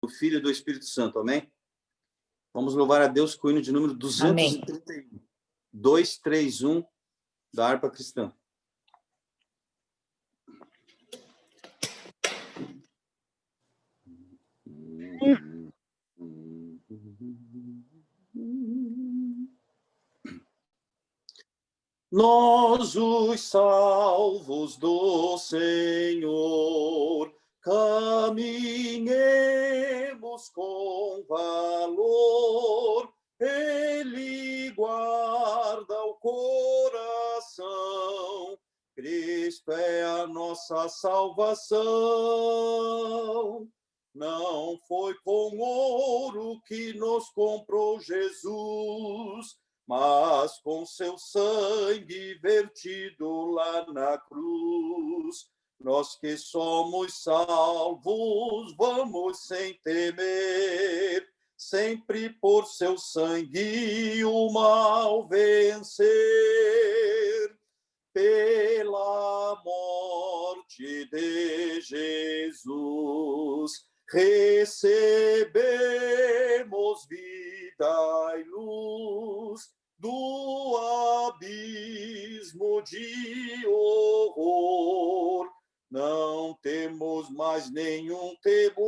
do Filho e do Espírito Santo. Amém? Vamos louvar a Deus com o hino de número 231. Amém. 231 da harpa cristã. Nós, os salvos do Senhor, caminhemos com valor, Ele guarda o coração, Cristo é a nossa salvação. Não foi com ouro que nos comprou Jesus, mas com seu sangue vertido lá na cruz. Nós que somos salvos, vamos sem temer, sempre por seu sangue o mal vencer. Pela morte de Jesus, recebemos vida e luz do abismo de horror. Não temos mais nenhum temor.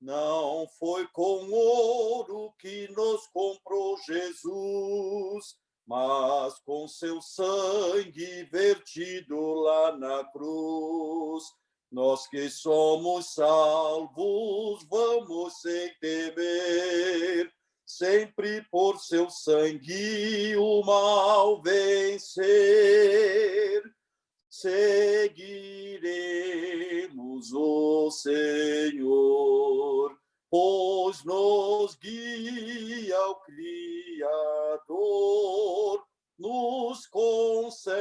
Não foi com ouro que nos comprou Jesus, mas com seu sangue vertido lá na cruz. Nós que somos salvos, vamos sem temer, sempre por seu sangue o mal vencer. Seguiremos o Senhor, pois nos guia o Criador, nos concede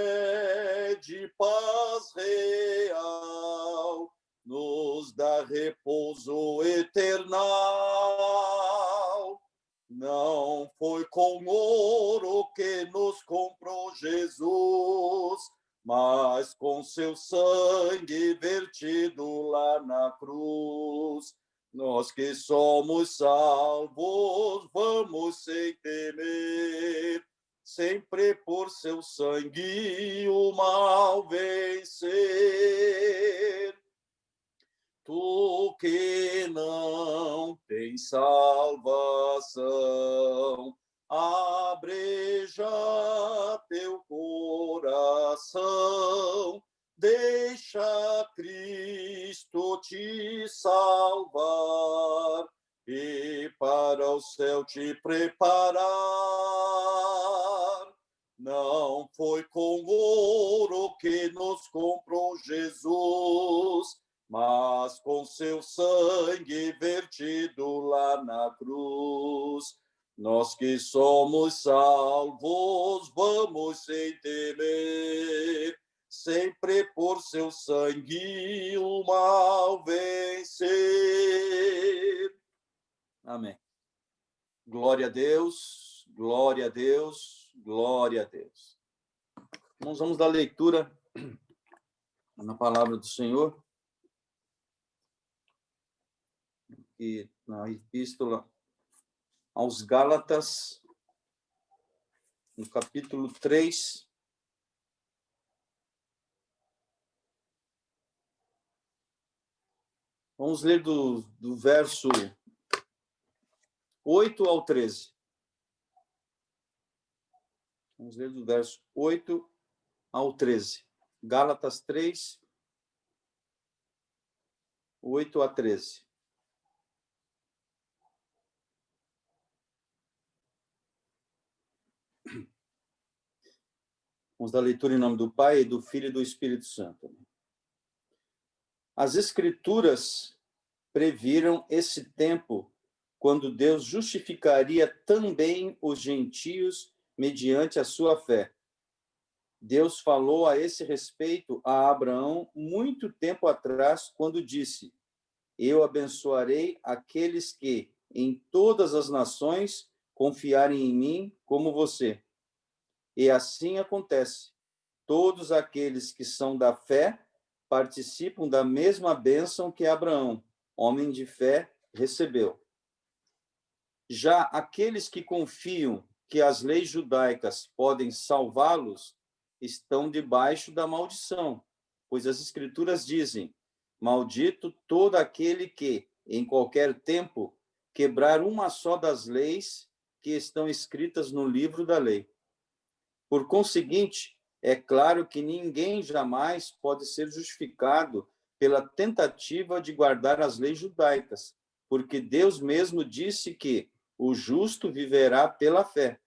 paz real, nos dá repouso eternal. Não foi com ouro que nos comprou Jesus, mas com seu sangue vertido lá na cruz. Nós que somos salvos, vamos sem temer, sempre por seu sangue o mal vencer. Tu que não tens salvação, abre já teu coração, deixa Cristo te salvar e para o céu te preparar. Não foi com ouro que nos comprou Jesus, mas com seu sangue vertido lá na cruz. Nós que somos salvos, vamos sem temer, sempre por seu sangue o mal vencer. Amém. Glória a Deus, glória a Deus, glória a Deus. Nós vamos dar leitura na palavra do Senhor, e na epístola aos Gálatas, no capítulo 3, vamos ler do verso 8 ao 13. Vamos ler do verso 8 ao 13. Gálatas 3, 8 a 13. Vamos dar leitura em nome do Pai, do Filho e do Espírito Santo. As Escrituras previram esse tempo quando Deus justificaria também os gentios mediante a sua fé. Deus falou a esse respeito a Abraão muito tempo atrás, quando disse: eu abençoarei aqueles que, em todas as nações, confiarem em mim como você. E assim acontece. Todos aqueles que são da fé participam da mesma bênção que Abraão, homem de fé, recebeu. Já aqueles que confiam que as leis judaicas podem salvá-los estão debaixo da maldição, pois as Escrituras dizem: maldito todo aquele que, em qualquer tempo, quebrar uma só das leis que estão escritas no livro da lei. Por conseguinte, é claro que ninguém jamais pode ser justificado pela tentativa de guardar as leis judaicas, porque Deus mesmo disse que o justo viverá pela fé.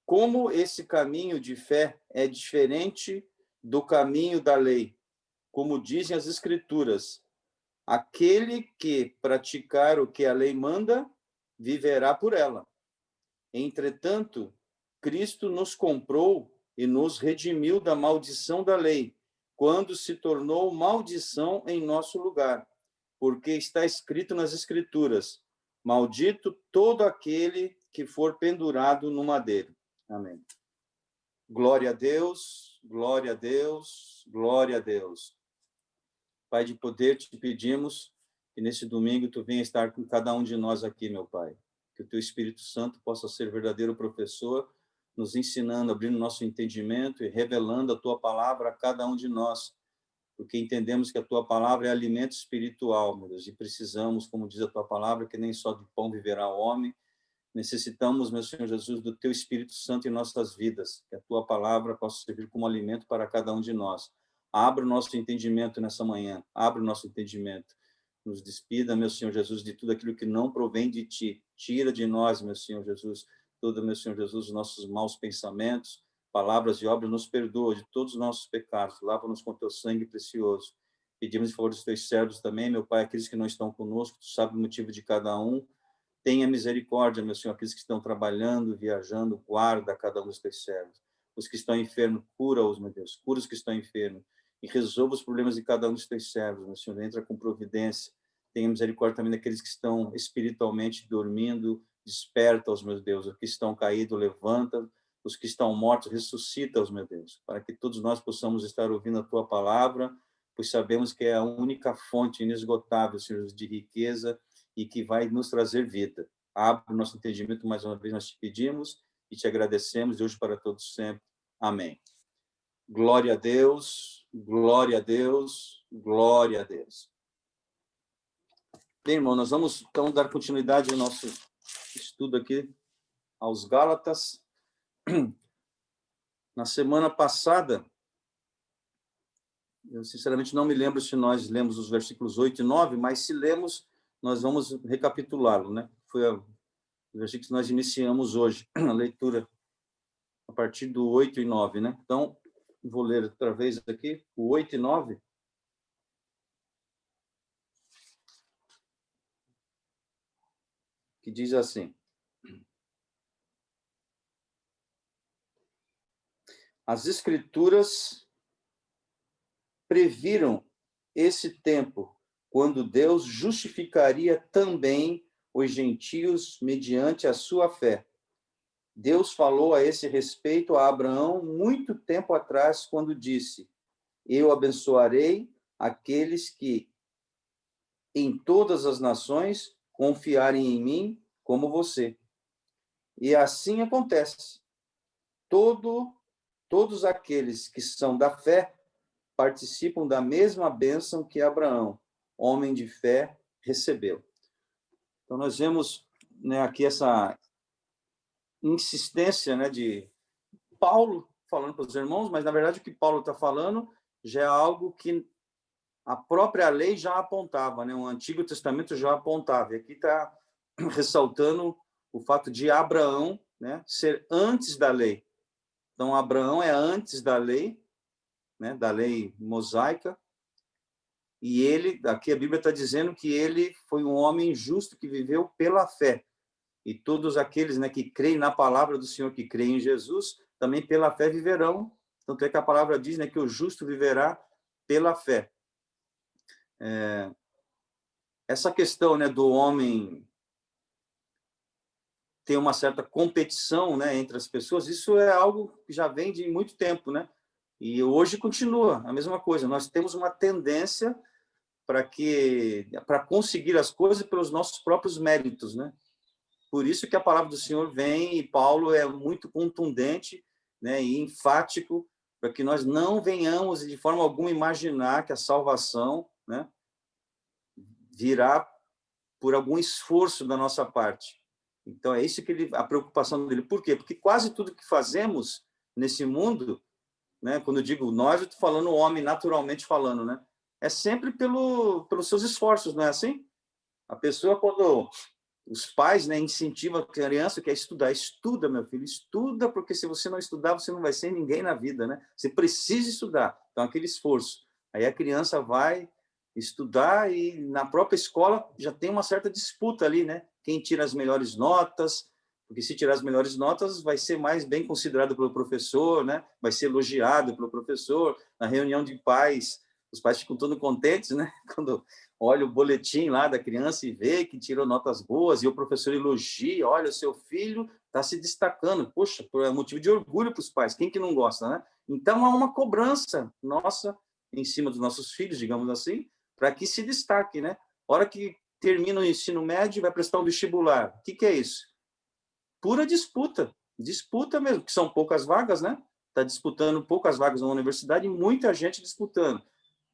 Como esse caminho de fé é diferente do caminho da lei, como dizem as Escrituras, aquele que praticar o que a lei manda, viverá por ela. Entretanto, Cristo nos comprou e nos redimiu da maldição da lei, quando se tornou maldição em nosso lugar, porque está escrito nas Escrituras: maldito todo aquele que for pendurado no madeiro. Amém. Glória a Deus, glória a Deus, glória a Deus. Pai de poder, te pedimos que nesse domingo tu venha estar com cada um de nós aqui, meu Pai. Que o teu Espírito Santo possa ser verdadeiro professor, nos ensinando, abrindo nosso entendimento e revelando a tua palavra a cada um de nós, porque entendemos que a tua palavra é alimento espiritual, meu Deus, e precisamos, como diz a tua palavra, que nem só de pão viverá o homem. Necessitamos, meu Senhor Jesus, do teu Espírito Santo em nossas vidas, que a tua palavra possa servir como alimento para cada um de nós. Abra o nosso entendimento nessa manhã, abra o nosso entendimento. Nos despida, meu Senhor Jesus, de tudo aquilo que não provém de ti. Tira de nós, meu Senhor Jesus, todo, meu Senhor Jesus, os nossos maus pensamentos, palavras e obras, nos perdoa de todos os nossos pecados, lava-nos com teu sangue precioso. Pedimos em favor dos teus servos também, meu Pai, aqueles que não estão conosco, tu sabe o motivo de cada um. Tenha misericórdia, meu Senhor, aqueles que estão trabalhando, viajando, guarda cada um dos teus servos. Os que estão enfermos, cura-os, meu Deus, cura os que estão enfermos e resolva os problemas de cada um dos teus servos, meu Senhor, entra com providência. Tenha misericórdia também daqueles que estão espiritualmente dormindo, desperta-os, meu Deus, os que estão caídos, levanta, os que estão mortos, ressuscita-os, meu Deus, para que todos nós possamos estar ouvindo a tua palavra, pois sabemos que é a única fonte inesgotável, Senhor, de riqueza e que vai nos trazer vida. Abre o nosso entendimento, mais uma vez nós te pedimos e te agradecemos, de hoje para todos sempre. Amém. Glória a Deus, glória a Deus, glória a Deus. Bem, irmão, nós vamos então dar continuidade ao nosso estudo aqui aos Gálatas. Na semana passada, eu sinceramente não me lembro se nós lemos os versículos 8 e 9, mas se lemos, nós vamos recapitulá-lo, né? Foi o versículo que nós iniciamos hoje, a leitura a partir do 8 e 9, né? Então, vou ler outra vez aqui, o 8 e 9. Que diz assim: as Escrituras previram esse tempo, quando Deus justificaria também os gentios mediante a sua fé. Deus falou a esse respeito a Abraão muito tempo atrás, quando disse: eu abençoarei aqueles que em todas as nações confiarem em mim como você. E assim acontece. Todos aqueles que são da fé participam da mesma bênção que Abraão, homem de fé, recebeu. Então, nós vemos, né, aqui essa insistência, né, de Paulo falando para os irmãos, mas, na verdade, o que Paulo está falando já é algo que a própria lei já apontava, né? O Antigo Testamento já apontava. E aqui está ressaltando o fato de Abraão, né, ser antes da lei. Então, Abraão é antes da lei, né, da lei mosaica, e ele, aqui a Bíblia está dizendo que ele foi um homem justo que viveu pela fé. E todos aqueles, né, que creem na palavra do Senhor, que creem em Jesus, também pela fé viverão. Tanto é que a palavra diz, né, que o justo viverá pela fé. Essa questão, né, do homem ter uma certa competição, né, entre as pessoas, isso é algo que já vem de muito tempo, né? E hoje continua a mesma coisa. Nós temos uma tendência para conseguir as coisas pelos nossos próprios méritos, né? Por isso que a palavra do Senhor vem, e Paulo é muito contundente, né, e enfático, para que nós não venhamos de forma alguma imaginar que a salvação, né, virá por algum esforço da nossa parte. Então é isso que a preocupação dele. Por quê? Porque quase tudo que fazemos nesse mundo, né, quando eu digo nós, eu estou falando o homem naturalmente falando, né, é sempre pelos seus esforços, não é assim? A pessoa, quando os pais, né, incentivam a criança que é estudar. Estuda, meu filho, estuda, porque se você não estudar, você não vai ser ninguém na vida, né? Você precisa estudar. Então, aquele esforço. Aí a criança vai estudar e na própria escola já tem uma certa disputa ali, né? Quem tira as melhores notas, porque se tirar as melhores notas, vai ser mais bem considerado pelo professor, né? Vai ser elogiado pelo professor. Na reunião de pais, os pais ficam todos contentes, né? Quando olha o boletim lá da criança e vê que tirou notas boas, e o professor elogia, olha, o seu filho está se destacando. Poxa, é motivo de orgulho para os pais, quem que não gosta, né? Então, há uma cobrança nossa em cima dos nossos filhos, digamos assim, para que se destaque, né? Hora que termina o ensino médio, vai prestar um vestibular. O que é isso? Pura disputa, disputa mesmo, que são poucas vagas, né? Está disputando poucas vagas na universidade e muita gente disputando.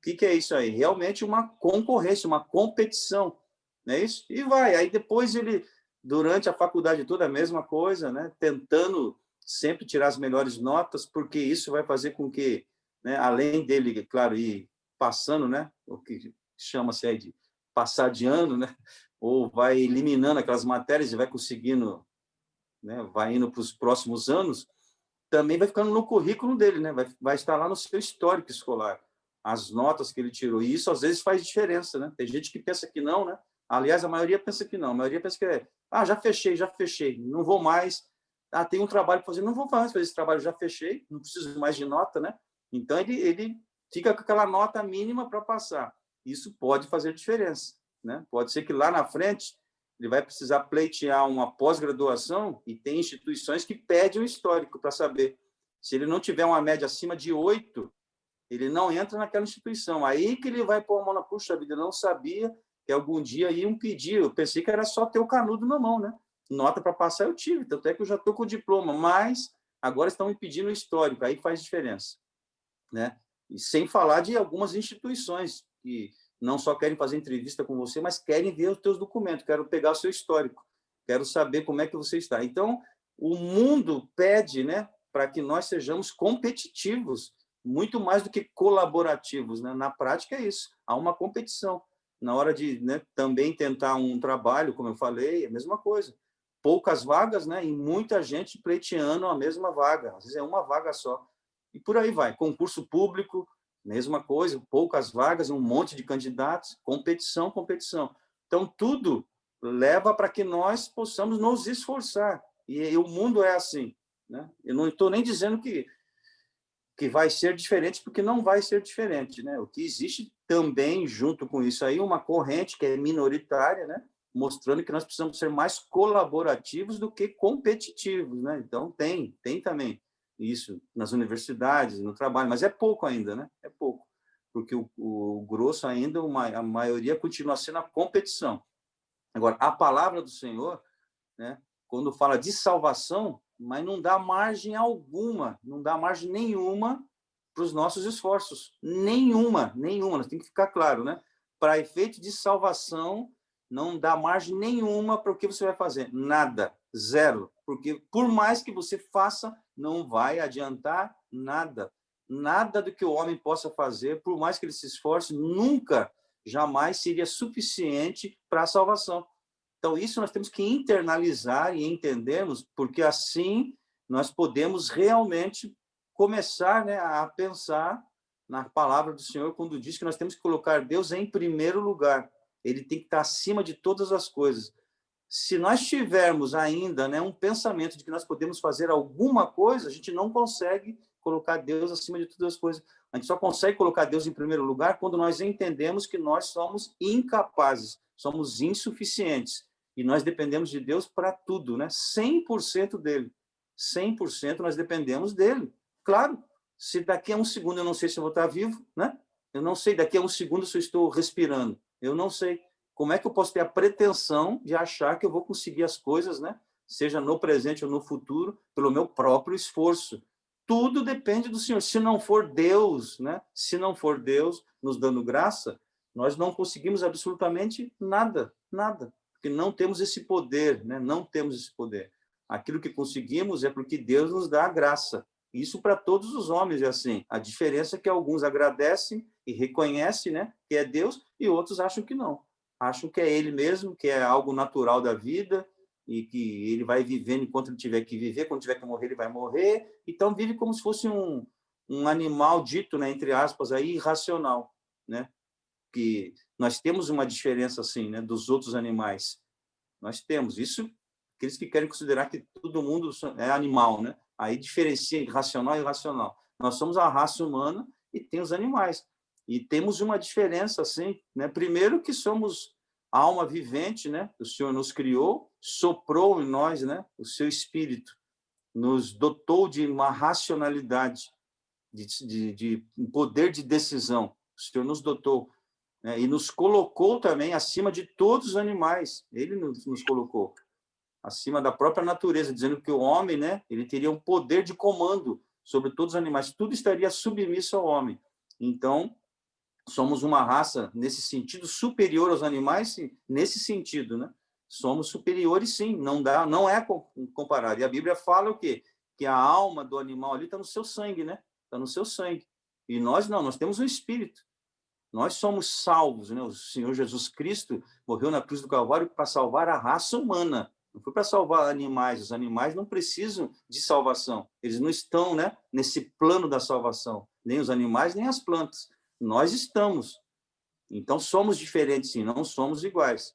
O que é isso aí? Realmente uma concorrência, uma competição, não é isso? E vai. Aí depois ele, durante a faculdade toda, a mesma coisa, né? Tentando sempre tirar as melhores notas, porque isso vai fazer com que, né, além dele, claro, ir passando, né? O que chama-se aí de passar de ano, né? Ou vai eliminando aquelas matérias e vai conseguindo, né? Vai indo para os próximos anos, também vai ficando no currículo dele, né? Vai estar lá no seu histórico escolar, as notas que ele tirou. E isso, às vezes, faz diferença, né? Tem gente que pensa que não, né? Aliás, a maioria pensa que não. A maioria pensa que já fechei, não vou mais. Tem um trabalho para fazer, não vou mais fazer esse trabalho, já fechei, não preciso mais de nota, né? Então, ele fica com aquela nota mínima para passar. Isso pode fazer diferença, né? Pode ser que lá na frente ele vai precisar pleitear uma pós-graduação e tem instituições que pedem o histórico para saber. Se ele não tiver uma média acima de 8, ele não entra naquela instituição. Aí que ele vai pôr a mão na puxa vida. Eu não sabia que algum dia iam pedir. Eu pensei que era só ter o canudo na mão, né? Nota para passar eu tive, tanto é que eu já estou com o diploma, mas agora estão me pedindo o histórico, aí faz diferença, né? E sem falar de algumas instituições que não só querem fazer entrevista com você, mas querem ver os teus documentos, quero pegar o seu histórico, quero saber como é que você está. Então, o mundo pede, né, para que nós sejamos competitivos, muito mais do que colaborativos, né? Na prática é isso, há uma competição. Na hora de, né, também tentar um trabalho, como eu falei, é a mesma coisa. Poucas vagas, né, e muita gente pleiteando a mesma vaga, às vezes é uma vaga só. E por aí vai. Concurso público, mesma coisa, poucas vagas, um monte de candidatos, competição, competição. Então, tudo leva para que nós possamos nos esforçar. E o mundo é assim, né? Eu não estou nem dizendo que vai ser diferente, porque não vai ser diferente, né? O que existe também, junto com isso aí, uma corrente que é minoritária, né? Mostrando que nós precisamos ser mais colaborativos do que competitivos, né? Então, tem também isso nas universidades, no trabalho, mas é pouco ainda, né? É pouco, porque o grosso ainda, a maioria continua sendo a competição. Agora, a palavra do Senhor, né, quando fala de salvação, mas não dá margem alguma, não dá margem nenhuma para os nossos esforços. Nenhuma. Nós tem que ficar claro, né? Para efeito de salvação, não dá margem nenhuma para o que você vai fazer. Nada. Zero. Porque por mais que você faça, não vai adiantar nada. Nada do que o homem possa fazer, por mais que ele se esforce, nunca, jamais seria suficiente para a salvação. Então, isso nós temos que internalizar e entendermos, porque assim nós podemos realmente começar, né, a pensar na palavra do Senhor, quando diz que nós temos que colocar Deus em primeiro lugar. Ele tem que estar acima de todas as coisas. Se nós tivermos ainda, né, um pensamento de que nós podemos fazer alguma coisa, a gente não consegue colocar Deus acima de todas as coisas. A gente só consegue colocar Deus em primeiro lugar quando nós entendemos que nós somos incapazes, somos insuficientes. E nós dependemos de Deus para tudo, né? 100% dele. 100% nós dependemos dele. Claro, se daqui a um segundo eu não sei se eu vou estar vivo, né? Eu não sei daqui a um segundo se eu estou respirando. Eu não sei. Como é que eu posso ter a pretensão de achar que eu vou conseguir as coisas, né? Seja no presente ou no futuro, pelo meu próprio esforço. Tudo depende do Senhor. Se não for Deus, né? Se não for Deus nos dando graça, nós não conseguimos absolutamente nada, nada, porque não temos esse poder, né? Não temos esse poder. Aquilo que conseguimos é porque Deus nos dá a graça. Isso para todos os homens é assim. A diferença é que alguns agradecem e reconhecem, né, que é Deus, e outros acham que não. Acham que é Ele mesmo, que é algo natural da vida e que ele vai vivendo enquanto ele tiver que viver, quando tiver que morrer, ele vai morrer. Então, vive como se fosse um animal dito, né, entre aspas, aí, irracional, né? Que nós temos uma diferença, assim, né, dos outros animais. Nós temos. Isso, aqueles que querem considerar que todo mundo é animal, né? Aí diferencia racional e irracional. Nós somos a raça humana e tem os animais. E temos uma diferença, assim, né? Primeiro que somos alma vivente, né? O Senhor nos criou, soprou em nós, né? O seu espírito, nos dotou de uma racionalidade, de um poder de decisão. O Senhor nos dotou, né? E nos colocou também acima de todos os animais. Ele nos colocou acima da própria natureza, dizendo que o homem, né, ele teria um poder de comando sobre todos os animais, tudo estaria submisso ao homem. Então, somos uma raça nesse sentido superior aos animais, nesse sentido, né? Somos superiores, sim, não é comparado. E a Bíblia fala o quê? Que a alma do animal ali está no seu sangue, né? Está no seu sangue. E nós não, nós temos um espírito. Nós somos salvos, né? O Senhor Jesus Cristo morreu na cruz do Calvário para salvar a raça humana. Não foi para salvar animais. Os animais não precisam de salvação. Eles não estão, né, nesse plano da salvação. Nem os animais, nem as plantas. Nós estamos. Então, somos diferentes, sim. Não somos iguais.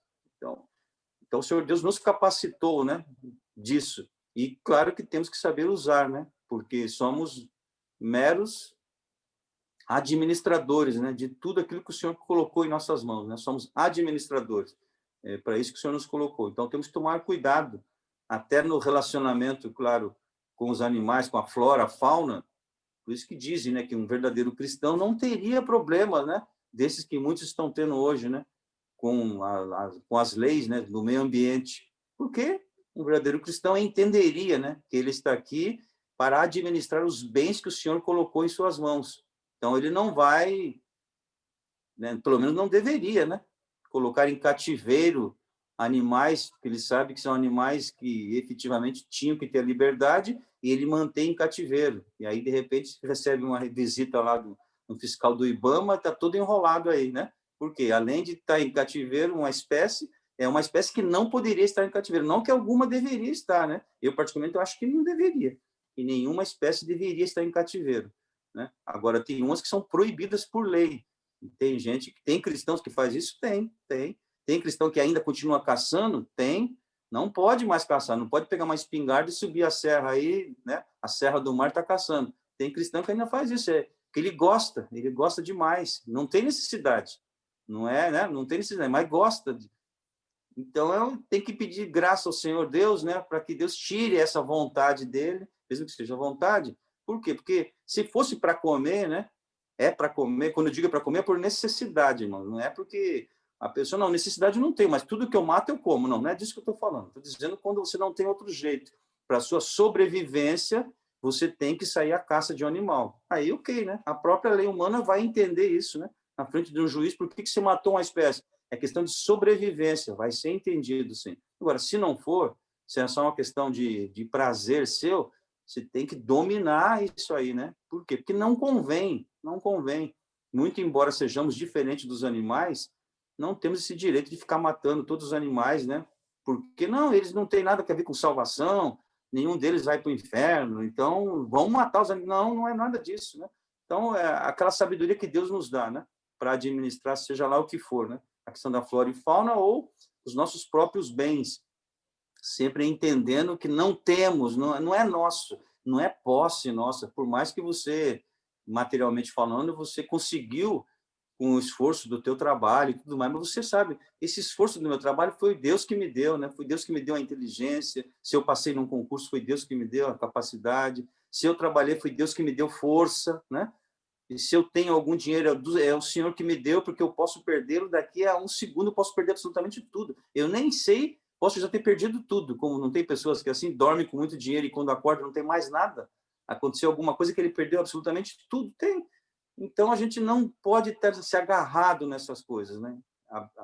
Então o Senhor Deus nos capacitou, né, disso. E, claro, que temos que saber usar, né? Porque somos meros administradores, né, de tudo aquilo que o Senhor colocou em nossas mãos, né? Somos administradores. É para isso que o Senhor nos colocou. Então temos que tomar cuidado, até no relacionamento, claro, com os animais, com a flora, a fauna. Por isso que dizem, né, que um verdadeiro cristão não teria problemas, né, desses que muitos estão tendo hoje, né, com as leis, né, do meio ambiente. Porque um verdadeiro cristão entenderia, né, que ele está aqui para administrar os bens que o Senhor colocou em suas mãos. Então, ele não vai, né, pelo menos não deveria, né, colocar em cativeiro animais, porque ele sabe que são animais que efetivamente tinham que ter a liberdade, e ele mantém em cativeiro. E aí, de repente, recebe uma visita lá do fiscal do IBAMA, está todo enrolado aí, né? Porque, além de estar em cativeiro, é uma espécie que não poderia estar em cativeiro. Não que alguma deveria estar, né? Eu, particularmente, eu acho que não deveria. E nenhuma espécie deveria estar em cativeiro, né? Agora, tem umas que são proibidas por lei. Tem gente, tem cristãos que faz isso? Tem cristão que ainda continua caçando? Tem. Não pode mais caçar, não pode pegar uma espingarda e subir a serra aí, né? A Serra do Mar está caçando. Tem cristão que ainda faz isso, que ele gosta demais. Não tem necessidade, não é, né? Não tem necessidade, mas gosta. Então, tem que pedir graça ao Senhor Deus, né? Para que Deus tire essa vontade dele, mesmo que seja vontade. Por quê? Porque se fosse para comer, né? É para comer, quando eu digo para comer, é por necessidade, irmão. Não é porque a pessoa, não, necessidade não tem, mas tudo que eu mato eu como. Não é disso que eu estou falando. Estou dizendo quando você não tem outro jeito. Para a sua sobrevivência, você tem que sair à caça de um animal. Aí, ok, né? A própria lei humana vai entender isso, né? Na frente de um juiz, por que você matou uma espécie? É questão de sobrevivência, vai ser entendido, sim. Agora, se não for, se é só uma questão de prazer seu, você tem que dominar isso aí, né? Por quê? Porque não convém, não convém. Muito embora sejamos diferentes dos animais, não temos esse direito de ficar matando todos os animais, né? Porque não, eles não têm nada a ver com salvação, nenhum deles vai para o inferno, então vão matar os animais. Não, não é nada disso, né? Então, é aquela sabedoria que Deus nos dá, né? Para administrar, seja lá o que for, né? A questão da flora e fauna ou os nossos próprios bens, sempre entendendo que não temos, não é nosso, não é posse nossa, por mais que você, materialmente falando, você conseguiu com o esforço do teu trabalho e tudo mais, mas você sabe, esse esforço do meu trabalho foi Deus que me deu, né? Foi Deus que me deu a inteligência, se eu passei num concurso, foi Deus que me deu a capacidade, se eu trabalhei, foi Deus que me deu força, né? E se eu tenho algum dinheiro, é o Senhor que me deu, porque eu posso perdê-lo daqui a um segundo, eu posso perder absolutamente tudo. Eu nem sei, posso já ter perdido tudo, como não tem pessoas que assim dormem com muito dinheiro e quando acorda não tem mais nada. Aconteceu alguma coisa que ele perdeu absolutamente tudo. Tem. Então a gente não pode ter se agarrado nessas coisas, né?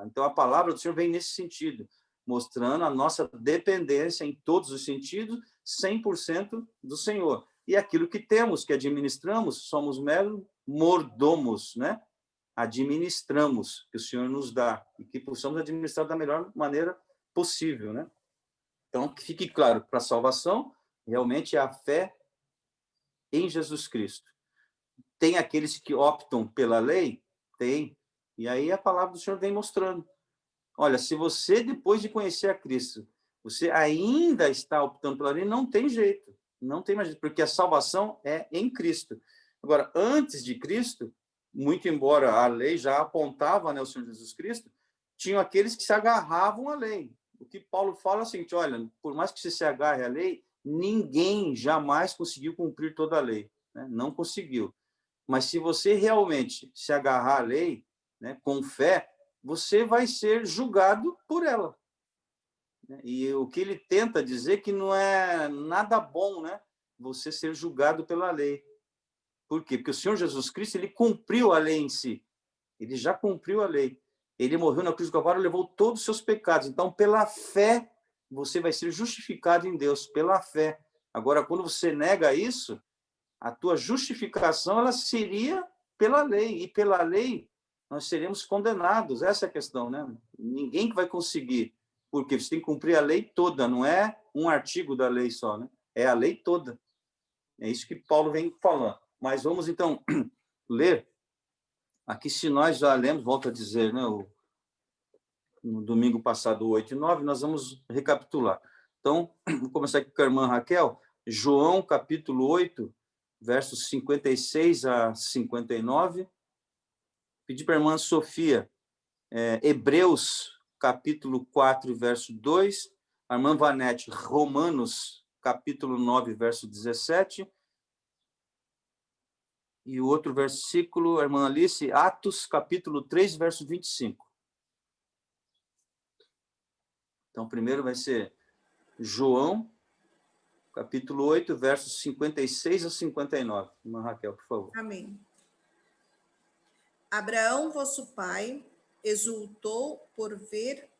Então a palavra do Senhor vem nesse sentido, mostrando a nossa dependência em todos os sentidos, 100% do Senhor. E aquilo que temos, que administramos, somos meros mordomos, né? Administramos, que o Senhor nos dá, e que possamos administrar da melhor maneira possível, né? Então, que fique claro, para a salvação, realmente é a fé em Jesus Cristo. Tem aqueles que optam pela lei? Tem. E aí a palavra do Senhor vem mostrando. Olha, se você, depois de conhecer a Cristo, você ainda está optando pela lei, não tem jeito. Não tem mais jeito, porque a salvação é em Cristo. Agora, antes de Cristo, muito embora a lei já apontava, né, o Senhor Jesus Cristo, tinham aqueles que se agarravam à lei. O que Paulo fala é o seguinte, olha, por mais que você se agarre à lei, ninguém jamais conseguiu cumprir toda a lei. Né? Não conseguiu. Mas se você realmente se agarrar à lei, né, com fé, você vai ser julgado por ela. E o que ele tenta dizer que não é nada bom, né, você ser julgado pela lei. Por quê? Porque o Senhor Jesus Cristo, ele cumpriu a lei em si. Ele já cumpriu a lei. Ele morreu na cruz do Calvário, levou todos os seus pecados. Então, pela fé, você vai ser justificado em Deus, pela fé. Agora, quando você nega isso, a tua justificação ela seria pela lei, e pela lei nós seremos condenados. Essa é a questão, né? Ninguém que vai conseguir, porque você tem que cumprir a lei toda, não é um artigo da lei só, né? É a lei toda. É isso que Paulo vem falando. Mas vamos, então, ler. Aqui, se nós já lemos, volto a dizer, né? No domingo passado, 8 e 9, nós vamos recapitular. Então, vou começar aqui com a irmã Raquel. João, capítulo 8, versos 56 a 59. Pedir para a irmã Sofia, Hebreus, capítulo 4, verso 2. A irmã Vanete, Romanos, capítulo 9, verso 17. E o outro versículo, a irmã Alice, Atos, capítulo 3, verso 25. Então, primeiro vai ser João, capítulo 8, versos 56 a 59. Irmã Raquel, por favor. Amém. Abraão, vosso pai, exultou por ver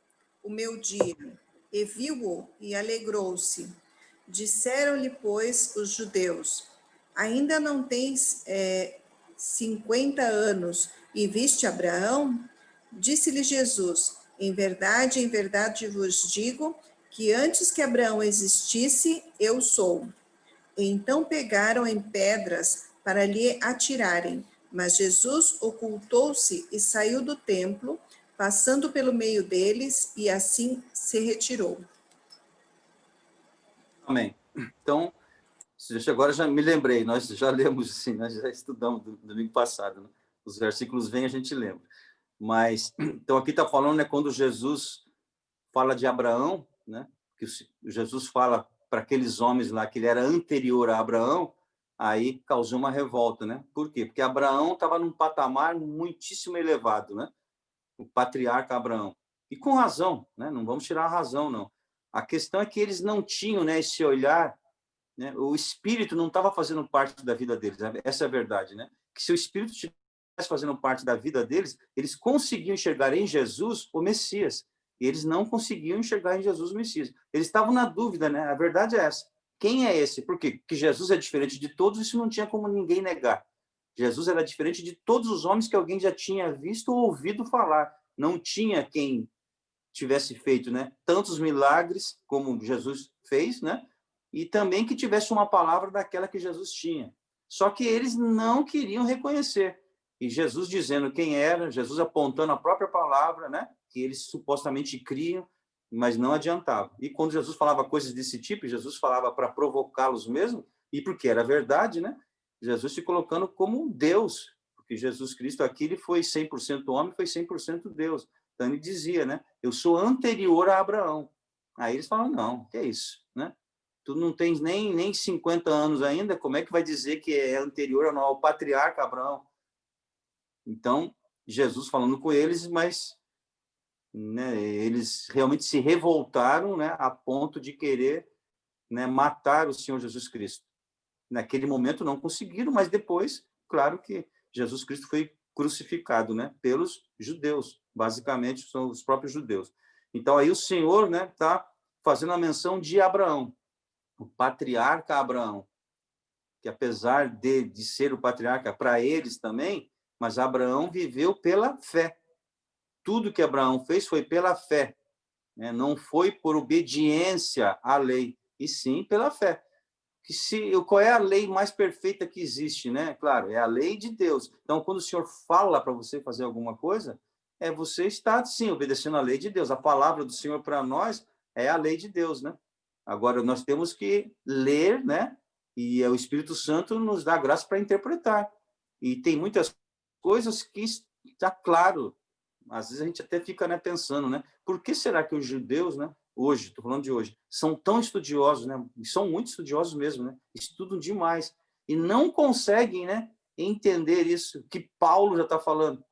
o meu dia, e viu-o e alegrou-se. Disseram-lhe, pois, os judeus: ainda não tens 50 anos, e viste Abraão? Disse-lhe Jesus: em verdade vos digo que antes que Abraão existisse, eu sou. Então pegaram em pedras para lhe atirarem, mas Jesus ocultou-se e saiu do templo, passando pelo meio deles, e assim se retirou. Amém. Então, agora já me lembrei, nós já lemos, assim, nós já estudamos do domingo passado, né? Os versículos vêm, a gente lembra. Mas, então aqui está falando, né, quando Jesus fala de Abraão, né, que Jesus fala para aqueles homens lá que ele era anterior a Abraão, aí causou uma revolta, né? Por quê? Porque Abraão estava num patamar muitíssimo elevado, né? O patriarca Abraão. E com razão, né? Não vamos tirar a razão, não. A questão é que eles não tinham, né, esse olhar, né? O espírito não estava fazendo parte da vida deles. Né? Essa é a verdade, né? Que se o espírito estivesse fazendo parte da vida deles, eles conseguiam enxergar em Jesus o Messias. E eles não conseguiam enxergar em Jesus o Messias. Eles estavam na dúvida, né? A verdade é essa. Quem é esse? Por quê? Porque Jesus é diferente de todos, isso não tinha como ninguém negar. Jesus era diferente de todos os homens que alguém já tinha visto ou ouvido falar. Não tinha quem tivesse feito, né, tantos milagres como Jesus fez, né? E também que tivesse uma palavra daquela que Jesus tinha. Só que eles não queriam reconhecer. E Jesus dizendo quem era, Jesus apontando a própria palavra, né, que eles supostamente criam, mas não adiantava. E quando Jesus falava coisas desse tipo, Jesus falava para provocá-los mesmo, e porque era verdade, né? Jesus se colocando como Deus, porque Jesus Cristo aqui ele foi 100% homem, foi 100% Deus. Então ele dizia, né? Eu sou anterior a Abraão. Aí eles falam, não, que é isso, né? Tu não tens nem 50 anos ainda, como é que vai dizer que é anterior ao patriarca Abraão? Então, Jesus falando com eles, mas, né, eles realmente se revoltaram, né, a ponto de querer, né, matar o Senhor Jesus Cristo. Naquele momento não conseguiram, mas depois, claro que Jesus Cristo foi crucificado, né, pelos judeus, basicamente são os próprios judeus. Então aí o Senhor, né, está fazendo a menção de Abraão, o patriarca Abraão, que apesar de ser o patriarca para eles também, mas Abraão viveu pela fé. Tudo que Abraão fez foi pela fé, né? Não foi por obediência à lei, e sim pela fé. Qual é a lei mais perfeita que existe, né? Claro, é a lei de Deus. Então, quando o Senhor fala para você fazer alguma coisa, você está, sim, obedecendo a lei de Deus. A palavra do Senhor para nós é a lei de Deus, né? Agora, nós temos que ler, né? E o Espírito Santo nos dá graça para interpretar. E tem muitas coisas que está claro. Às vezes a gente até fica, né, pensando, né? Por que será que os judeus, né? Hoje, estou falando de hoje, são tão estudiosos, né? E são muito estudiosos mesmo, né? Estudam demais e não conseguem, né, entender isso que Paulo já está falando.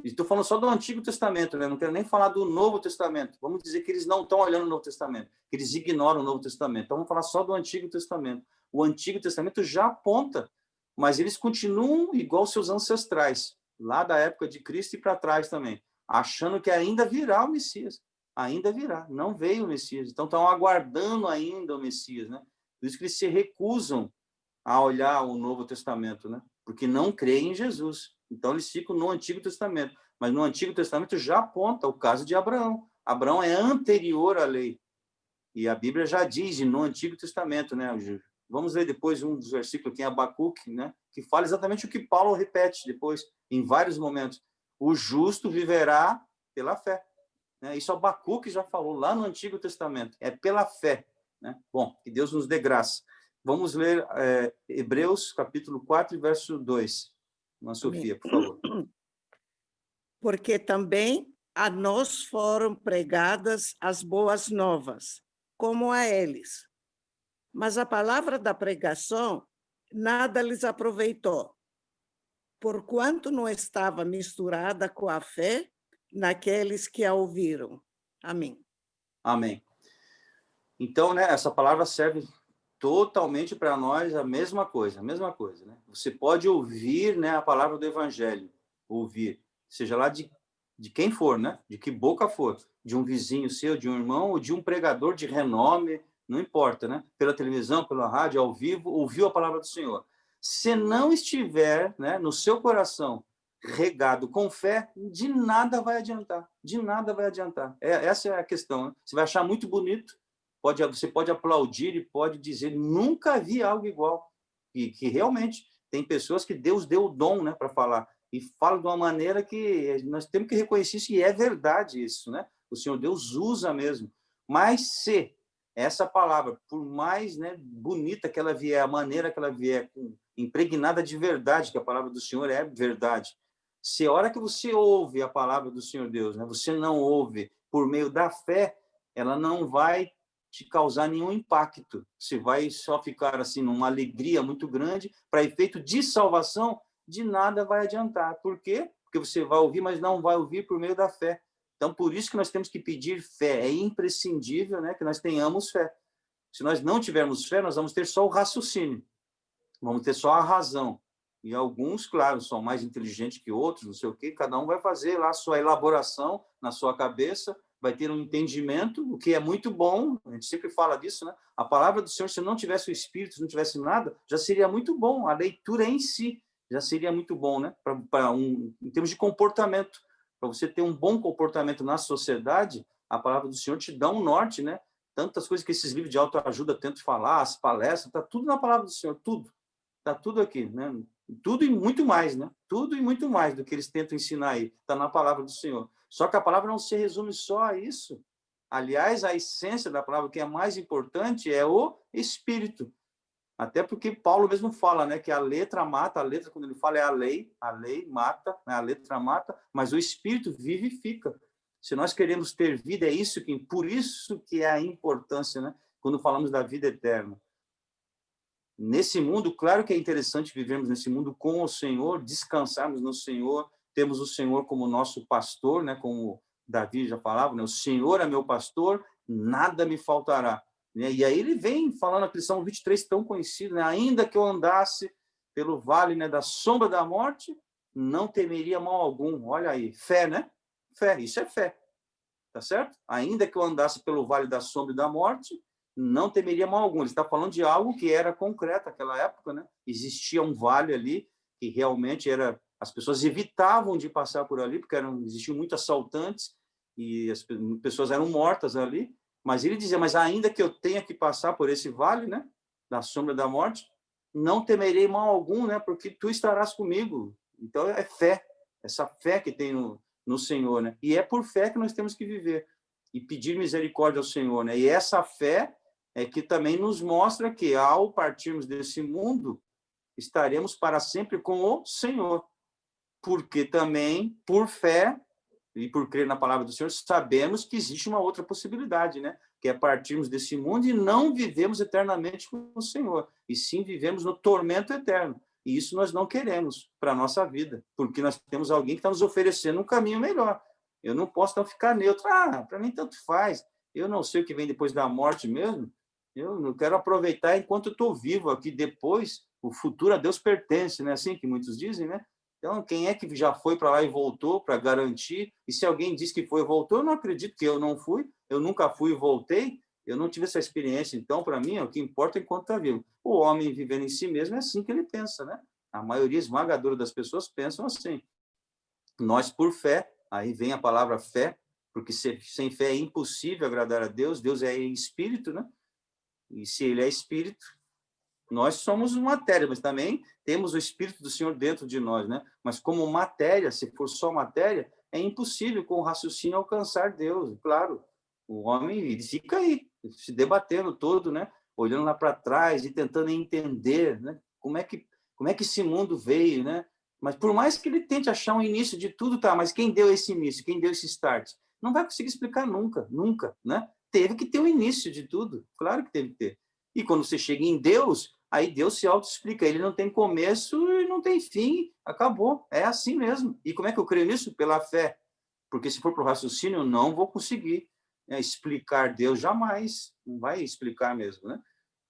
Estou falando só do Antigo Testamento, né? Não quero nem falar do Novo Testamento. Vamos dizer que eles não estão olhando o Novo Testamento, que eles ignoram o Novo Testamento. Então vamos falar só do Antigo Testamento. O Antigo Testamento já aponta, mas eles continuam igual seus ancestrais, lá da época de Cristo e para trás também, achando que ainda virá o Messias. Ainda virá, não veio o Messias. Então estão aguardando ainda o Messias, né? Por isso que eles se recusam a olhar o Novo Testamento, né? Porque não creem em Jesus. Então eles ficam no Antigo Testamento. Mas no Antigo Testamento já aponta o caso de Abraão. Abraão é anterior à lei. E a Bíblia já diz no Antigo Testamento, né? Vamos ler depois um dos versículos aqui em Abacuque, né? Que fala exatamente o que Paulo repete depois, em vários momentos. O justo viverá pela fé. Né? Isso Abacuque já falou lá no Antigo Testamento. É pela fé. Né? Bom, que Deus nos dê graça. Vamos ler Hebreus, capítulo 4, verso 2. Ana Sofia, por favor. Porque também a nós foram pregadas as boas novas, como a eles. Mas a palavra da pregação nada lhes aproveitou, porquanto não estava misturada com a fé naqueles que a ouviram. Amém. Amém. Então, né, essa palavra serve totalmente para nós a mesma coisa, né? Você pode ouvir, né, a palavra do evangelho, ouvir, seja lá de quem for, né? De que boca for, de um vizinho seu, de um irmão ou de um pregador de renome, não importa, né? Pela televisão, pela rádio, ao vivo, ouviu a palavra do Senhor. Se não estiver, né, no seu coração regado com fé, de nada vai adiantar, de nada vai adiantar. Essa é a questão, né? Você vai achar muito bonito, você pode aplaudir e pode dizer, nunca vi algo igual. E que realmente tem pessoas que Deus deu o dom, né, para falar. E fala de uma maneira que nós temos que reconhecer isso, e é verdade isso, né? O Senhor Deus usa mesmo. Mas se essa palavra, por mais, né, bonita que ela vier, a maneira que ela vier, impregnada de verdade, que a palavra do Senhor é verdade, se a hora que você ouve a palavra do Senhor Deus, né, você não ouve por meio da fé, ela não vai te causar nenhum impacto. Você vai só ficar assim numa alegria muito grande, para efeito de salvação, de nada vai adiantar. Por quê? Porque você vai ouvir, mas não vai ouvir por meio da fé. Então, por isso que nós temos que pedir fé. É imprescindível, né, que nós tenhamos fé. Se nós não tivermos fé, nós vamos ter só o raciocínio, vamos ter só a razão. E alguns, claro, são mais inteligentes que outros, não sei o quê, cada um vai fazer lá a sua elaboração na sua cabeça, vai ter um entendimento, o que é muito bom, a gente sempre fala disso, né? A palavra do Senhor, se não tivesse o Espírito, se não tivesse nada, já seria muito bom, a leitura em si já seria muito bom, né? Em termos de comportamento, para você ter um bom comportamento na sociedade, a palavra do Senhor te dá um norte, né? Tantas coisas que esses livros de autoajuda tentam falar, as palestras, está tudo na palavra do Senhor, tudo. Está tudo aqui, né? Tudo e muito mais, né? Tudo e muito mais do que eles tentam ensinar aí, está na palavra do Senhor. Só que a palavra não se resume só a isso. Aliás, a essência da palavra, que é mais importante, é o Espírito. Até porque Paulo mesmo fala, né, que a letra mata, a letra, quando ele fala, é a lei mata, né, a letra mata, mas o Espírito vivifica. Se nós queremos ter vida, é isso que, por isso que é a importância, né, quando falamos da vida eterna. Nesse mundo, claro que é interessante vivermos nesse mundo com o Senhor, descansarmos no Senhor, temos o Senhor como nosso pastor, né? Como Davi já falava, né? O Senhor é meu pastor, nada me faltará. Né? E aí ele vem falando aquele Salmo 23 tão conhecido, né? Ainda que eu andasse pelo vale, né, da sombra da morte, não temeria mal algum. Olha aí, fé, né? Fé, isso é fé. Tá certo? Ainda que eu andasse pelo vale da sombra e da morte, não temeria mal algum. Ele está falando de algo que era concreto naquela época, né? Existia um vale ali que realmente era, as pessoas evitavam de passar por ali porque existiam muitos assaltantes e as pessoas eram mortas ali. Mas ele dizia: mas ainda que eu tenha que passar por esse vale, né, da sombra da morte, não temerei mal algum, né? Porque tu estarás comigo. Então é fé, essa fé que tem no Senhor, né? E é por fé que nós temos que viver e pedir misericórdia ao Senhor, né? E essa fé é que também nos mostra que ao partirmos desse mundo, estaremos para sempre com o Senhor. Porque também, por fé e por crer na palavra do Senhor, sabemos que existe uma outra possibilidade, né? Que é partirmos desse mundo e não vivemos eternamente com o Senhor, e sim vivemos no tormento eterno. E isso nós não queremos para a nossa vida, porque nós temos alguém que está nos oferecendo um caminho melhor. Eu não posso então ficar neutro. Para mim tanto faz. Eu não sei o que vem depois da morte mesmo. Eu não quero aproveitar enquanto estou vivo aqui. Depois, o futuro a Deus pertence, né? Assim que muitos dizem, né? Então, quem é que já foi para lá e voltou para garantir? E se alguém diz que foi e voltou, eu não acredito, que eu não fui. Eu nunca fui e voltei. Eu não tive essa experiência. Então, para mim, o que importa é enquanto está vivo. O homem vivendo em si mesmo é assim que ele pensa, né? A maioria esmagadora das pessoas pensam assim. Nós, por fé, aí vem a palavra fé, porque sem fé é impossível agradar a Deus. Deus é espírito, né? E se ele é espírito, nós somos matéria, mas também temos o Espírito do Senhor dentro de nós, né? Mas como matéria, se for só matéria, é impossível com o raciocínio alcançar Deus. Claro, o homem ele fica aí, se debatendo todo, né? Olhando lá para trás e tentando entender, né? Como é que esse mundo veio, né? Mas por mais que ele tente achar um início de tudo, tá? Mas quem deu esse início? Quem deu esse start? Não vai conseguir explicar nunca, nunca, né? Teve que ter o início de tudo, claro que teve que ter. E quando você chega em Deus, aí Deus se auto-explica. Ele não tem começo e não tem fim. Acabou. É assim mesmo. E como é que eu creio nisso? Pela fé. Porque se for para o raciocínio, eu não vou conseguir explicar Deus jamais. Não vai explicar mesmo, né?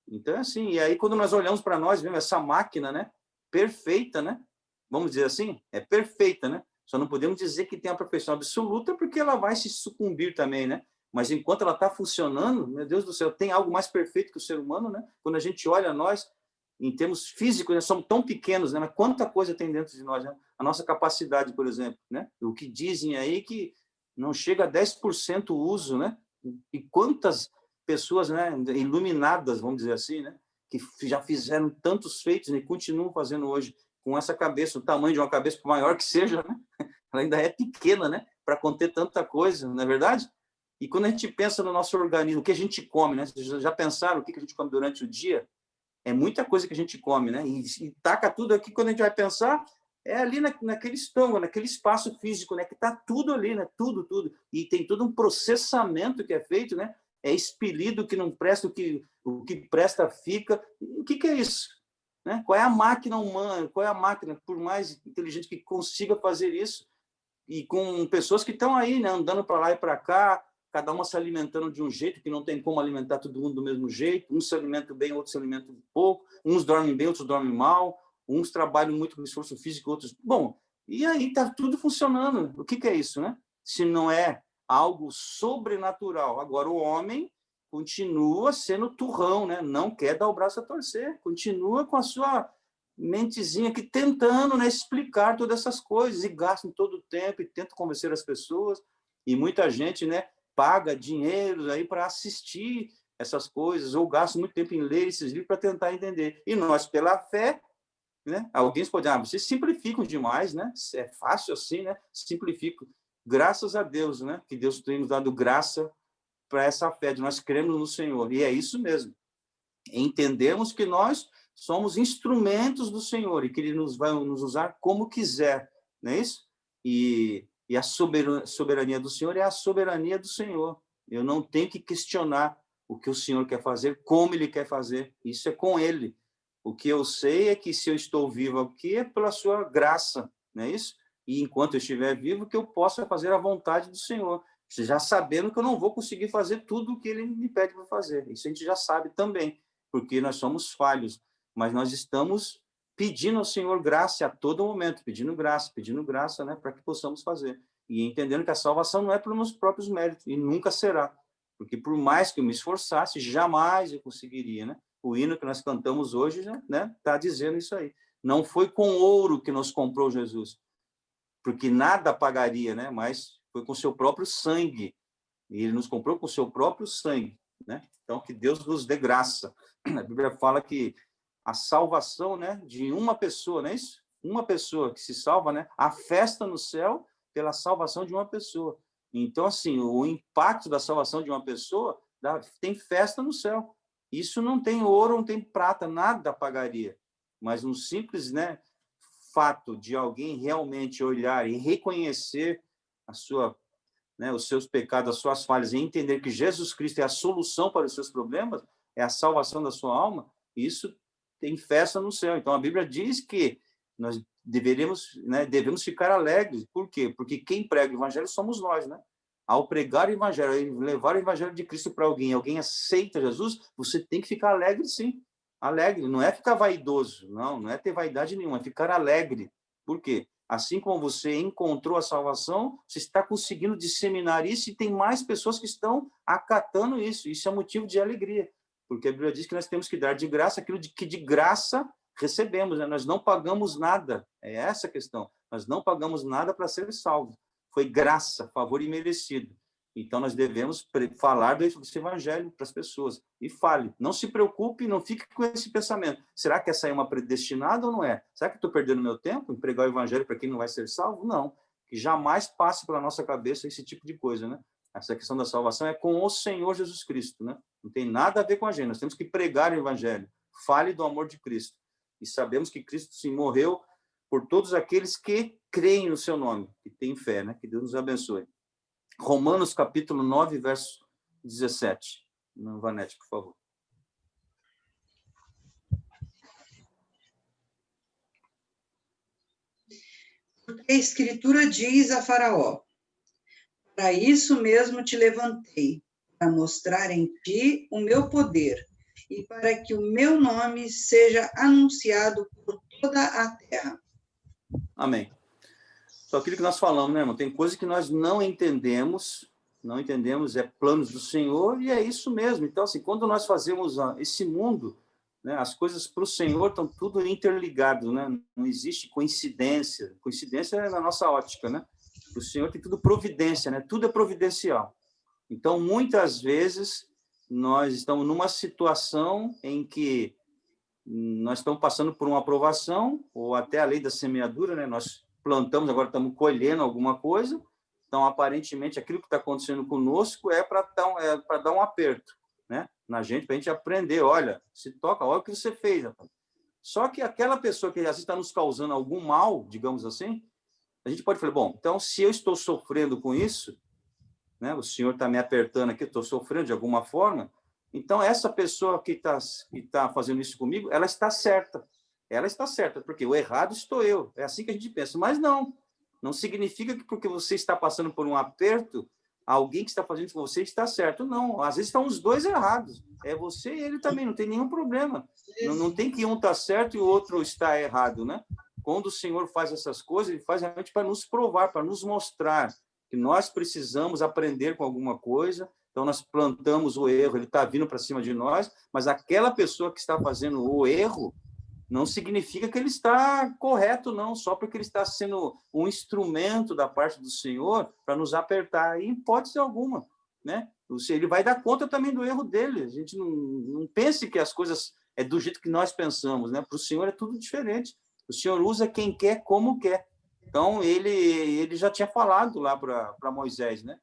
Então, é assim. E aí, quando nós olhamos para nós, vemos essa máquina, né? Perfeita, né? Vamos dizer assim? É perfeita, né? Só não podemos dizer que tem a perfeição absoluta, porque ela vai se sucumbir também, né? Mas enquanto ela está funcionando, meu Deus do céu, tem algo mais perfeito que o ser humano, né? Quando a gente olha nós, em termos físicos, nós somos tão pequenos, né? Mas quanta coisa tem dentro de nós, né? A nossa capacidade, por exemplo, né? O que dizem aí que não chega a 10% o uso, né? E quantas pessoas, né, iluminadas, vamos dizer assim, né? Que já fizeram tantos feitos e continuam fazendo hoje com essa cabeça, o tamanho de uma cabeça, por maior que seja, né? Ela ainda é pequena, né? Para conter tanta coisa, não é verdade? E quando a gente pensa no nosso organismo, o que a gente come, né? Vocês já pensaram o que a gente come durante o dia? É muita coisa que a gente come, né? E taca tudo aqui, quando a gente vai pensar, é ali naquele estômago, naquele espaço físico, né? Que está tudo ali, né? Tudo, tudo. E tem todo um processamento que é feito, né? É expelido o que não presta, o que presta fica. O que é isso? Né? Qual é a máquina humana? Qual é a máquina, por mais inteligente que consiga fazer isso? E com pessoas que estão aí, né? Andando para lá e para cá, cada uma se alimentando de um jeito que não tem como alimentar todo mundo do mesmo jeito. Uns se alimentam bem, outros se alimentam pouco. Uns dormem bem, outros dormem mal. Uns trabalham muito com esforço físico, outros... Bom, e aí está tudo funcionando. O que é isso, né? Se não é algo sobrenatural. Agora, o homem continua sendo turrão, né? Não quer dar o braço a torcer. Continua com a sua mentezinha aqui tentando, né, explicar todas essas coisas e gastam todo o tempo e tentam convencer as pessoas. E muita gente, né, paga dinheiro aí para assistir essas coisas, ou gasta muito tempo em ler esses livros para tentar entender. E nós, pela fé, né, alguns podem dizer, vocês simplificam demais, né? É fácil assim, né? Simplifico. Graças a Deus, né? Que Deus tem nos dado graça para essa fé, de nós cremos no Senhor. E é isso mesmo. Entendemos que nós somos instrumentos do Senhor e que Ele nos vai nos usar como quiser, não é isso? E a soberania do Senhor é a soberania do Senhor. Eu não tenho que questionar o que o Senhor quer fazer, como Ele quer fazer. Isso é com Ele. O que eu sei é que se eu estou vivo aqui é pela sua graça, não é isso? e enquanto eu estiver vivo, que eu possa fazer a vontade do Senhor, já sabendo que eu não vou conseguir fazer tudo o que ele me pede para fazer. Isso a gente já sabe também, porque nós somos falhos, mas nós estamos pedindo ao Senhor graça a todo momento, pedindo graça, né, para que possamos fazer. E entendendo que a salvação não é pelos meus próprios méritos, e nunca será. Porque por mais que eu me esforçasse, jamais eu conseguiria, né? O hino que nós cantamos hoje, né, está dizendo isso aí. Não foi com ouro que nos comprou Jesus, porque nada pagaria, né? Mas foi com seu próprio sangue. E ele nos comprou com seu próprio sangue, né? Então, que Deus nos dê graça. A Bíblia fala que a salvação, né, de uma pessoa, não é isso? Uma pessoa que se salva, né? A festa no céu pela salvação de uma pessoa. Então, assim, o impacto da salvação de uma pessoa tem festa no céu. Isso não tem ouro, não tem prata, nada pagaria. Mas um simples, né, fato de alguém realmente olhar e reconhecer a sua, né, os seus pecados, as suas falhas, e entender que Jesus Cristo é a solução para os seus problemas, é a salvação da sua alma, isso tem festa no céu. Então, a Bíblia diz que nós devemos ficar alegres. Por quê? Porque quem prega o evangelho somos nós, né? Ao pregar o evangelho, levar o evangelho de Cristo para alguém aceita Jesus, você tem que ficar alegre, sim. Alegre, não é ficar vaidoso, não é ter vaidade nenhuma, é ficar alegre. Por quê? Assim como você encontrou a salvação, você está conseguindo disseminar isso e tem mais pessoas que estão acatando isso. Isso é motivo de alegria, porque a Bíblia diz que nós temos que dar de graça aquilo que de graça recebemos, né? Nós não pagamos nada, é essa a questão. Nós não pagamos nada para ser salvos. Foi graça, favor imerecido. Então, nós devemos falar desse evangelho para as pessoas. E fale. Não se preocupe, não fique com esse pensamento. Será que essa é uma predestinada ou não é? Será que eu estou perdendo meu tempo em pregar o evangelho para quem não vai ser salvo? Não. Que jamais passe pela nossa cabeça esse tipo de coisa, né? Essa questão da salvação é com o Senhor Jesus Cristo, né? Não tem nada a ver com a gente. Nós temos que pregar o evangelho. Fale do amor de Cristo. E sabemos que Cristo, sim, morreu por todos aqueles que creem no seu nome, que têm fé, né? Que Deus nos abençoe. Romanos, capítulo 9, verso 17. Vanete, por favor. Porque a Escritura diz a Faraó: para isso mesmo te levantei, para mostrar em ti o meu poder, e para que o meu nome seja anunciado por toda a terra. Amém. Só aquilo que nós falamos, né, irmão? Tem coisa que nós não entendemos, é planos do Senhor, e é isso mesmo. Então, assim, quando nós fazemos esse mundo, né, as coisas para o Senhor estão tudo interligado, né? Não existe coincidência. Coincidência é na nossa ótica, né? O Senhor tem tudo providência, né? Tudo é providencial. Então, muitas vezes, nós estamos numa situação em que nós estamos passando por uma aprovação, ou até a lei da semeadura, né? Nós plantamos, agora estamos colhendo alguma coisa, então, aparentemente, aquilo que está acontecendo conosco é para dar um aperto, né? Na gente, para a gente aprender, olha, se toca, olha o que você fez. Rapaz. Só que aquela pessoa que às vezes está nos causando algum mal, digamos assim, a gente pode falar, bom, então, se eu estou sofrendo com isso, né? O Senhor está me apertando aqui, eu estou sofrendo de alguma forma, então, essa pessoa que tá fazendo isso comigo, ela está certa. Ela está certa, porque o errado estou eu. É assim que a gente pensa. Mas não significa que porque você está passando por um aperto, alguém que está fazendo isso com você está certo. Não, às vezes estão os dois errados. É você e ele também, não tem nenhum problema. Não tem que um está certo e o outro está errado, né? Quando o Senhor faz essas coisas, ele faz realmente para nos provar, para nos mostrar que nós precisamos aprender com alguma coisa. Então, nós plantamos o erro, ele está vindo para cima de nós, mas aquela pessoa que está fazendo o erro não significa que ele está correto, não, só porque ele está sendo um instrumento da parte do Senhor para nos apertar, em hipótese alguma, né? Ele vai dar conta também do erro dele. A gente não pense que as coisas é do jeito que nós pensamos, né? Para o Senhor é tudo diferente. O Senhor usa quem quer, como quer. Então, ele já tinha falado lá para Moisés, né?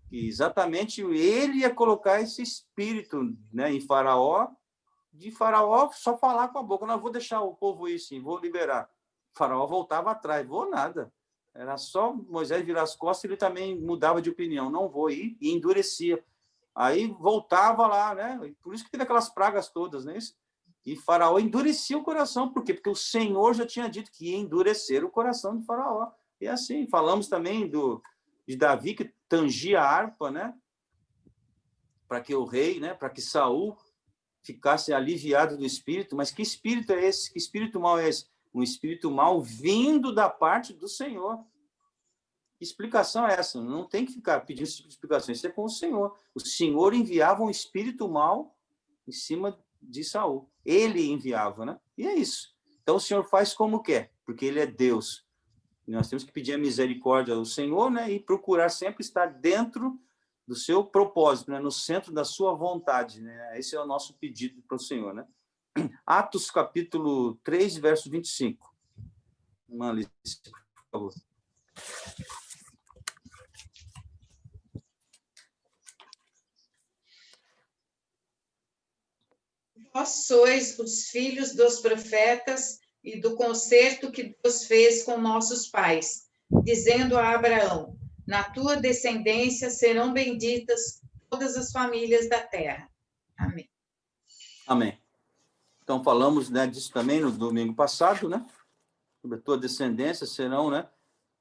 Que exatamente ele ia colocar esse espírito, né, em Faraó, de Faraó só falar com a boca, não, vou deixar o povo ir sim, vou liberar. Faraó voltava atrás, vou nada. Era só Moisés virar as costas, ele também mudava de opinião, não vou ir, e endurecia. Aí voltava lá, né? Por isso que teve aquelas pragas todas, né? E Faraó endurecia o coração, por quê? Porque o Senhor já tinha dito que ia endurecer o coração de Faraó. E assim, falamos também de Davi, que tangia a harpa, né? Para que o rei, né? Para que Saul ficasse aliviado do espírito. Mas que espírito é esse? Que espírito mau é esse? Um espírito mau vindo da parte do Senhor. Que explicação é essa? Não tem que ficar pedindo esse tipo de explicação. Isso é com o Senhor. O Senhor enviava um espírito mau em cima de Saul. Ele enviava, né? E é isso. Então o Senhor faz como quer, porque ele é Deus. E nós temos que pedir a misericórdia ao Senhor, né? E procurar sempre estar dentro do seu propósito, né? No centro da sua vontade, né? Esse é o nosso pedido para o Senhor, né? Atos capítulo 3, verso 25. Uma lista, por favor. Vós sois os filhos dos profetas e do concerto que Deus fez com nossos pais, dizendo a Abraão: na tua descendência serão benditas todas as famílias da terra. Amém. Amém. Então, falamos, né, disso também no domingo passado, né? Sobre a tua descendência serão, né?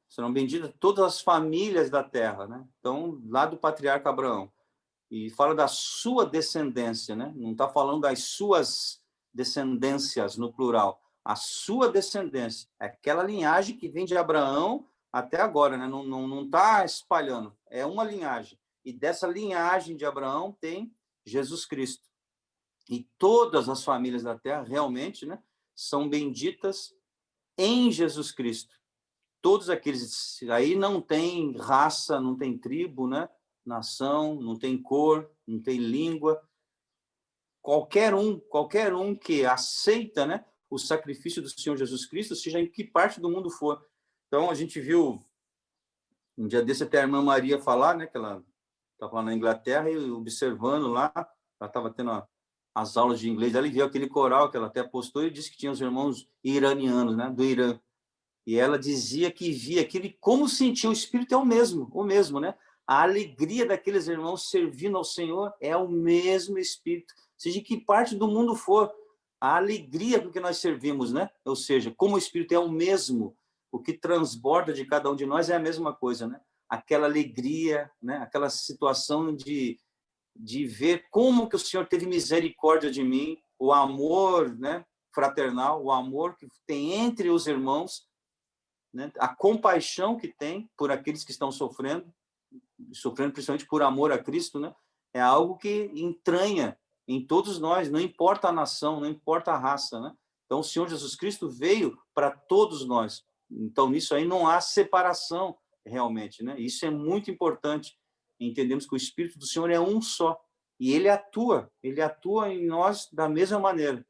Serão benditas todas as famílias da terra, né? Então, lá do patriarca Abraão. E fala da sua descendência, né? Não está falando das suas descendências no plural. A sua descendência. É aquela linhagem que vem de Abraão até agora, né? Não está espalhando. É uma linhagem. E dessa linhagem de Abraão tem Jesus Cristo. E todas as famílias da terra realmente, né, são benditas em Jesus Cristo. Todos aqueles... Aí não tem raça, não tem tribo, né? Nação, não tem cor, não tem língua. Qualquer um que aceita, né, o sacrifício do Senhor Jesus Cristo, seja em que parte do mundo for. Então, a gente viu, um dia desse até a irmã Maria falar, né, que ela estava lá na Inglaterra e observando lá, ela estava tendo as aulas de inglês, ela viu aquele coral que ela até postou e disse que tinha os irmãos iranianos, né, do Irã. E ela dizia que via aquilo e como sentia, o Espírito é o mesmo, né? A alegria daqueles irmãos servindo ao Senhor é o mesmo Espírito, seja em que parte do mundo for, a alegria com que nós servimos, né? Ou seja, como o Espírito é o mesmo, o que transborda de cada um de nós é a mesma coisa, né? Aquela alegria, né? Aquela situação de ver como que o Senhor teve misericórdia de mim, o amor, né, fraternal, o amor que tem entre os irmãos, né? A compaixão que tem por aqueles que estão sofrendo principalmente por amor a Cristo, né? É algo que entranha em todos nós, não importa a nação, não importa a raça, né? Então, o Senhor Jesus Cristo veio para todos nós. Então, nisso aí não há separação realmente, né? Isso é muito importante. Entendemos que o Espírito do Senhor é um só e ele atua em nós da mesma maneira.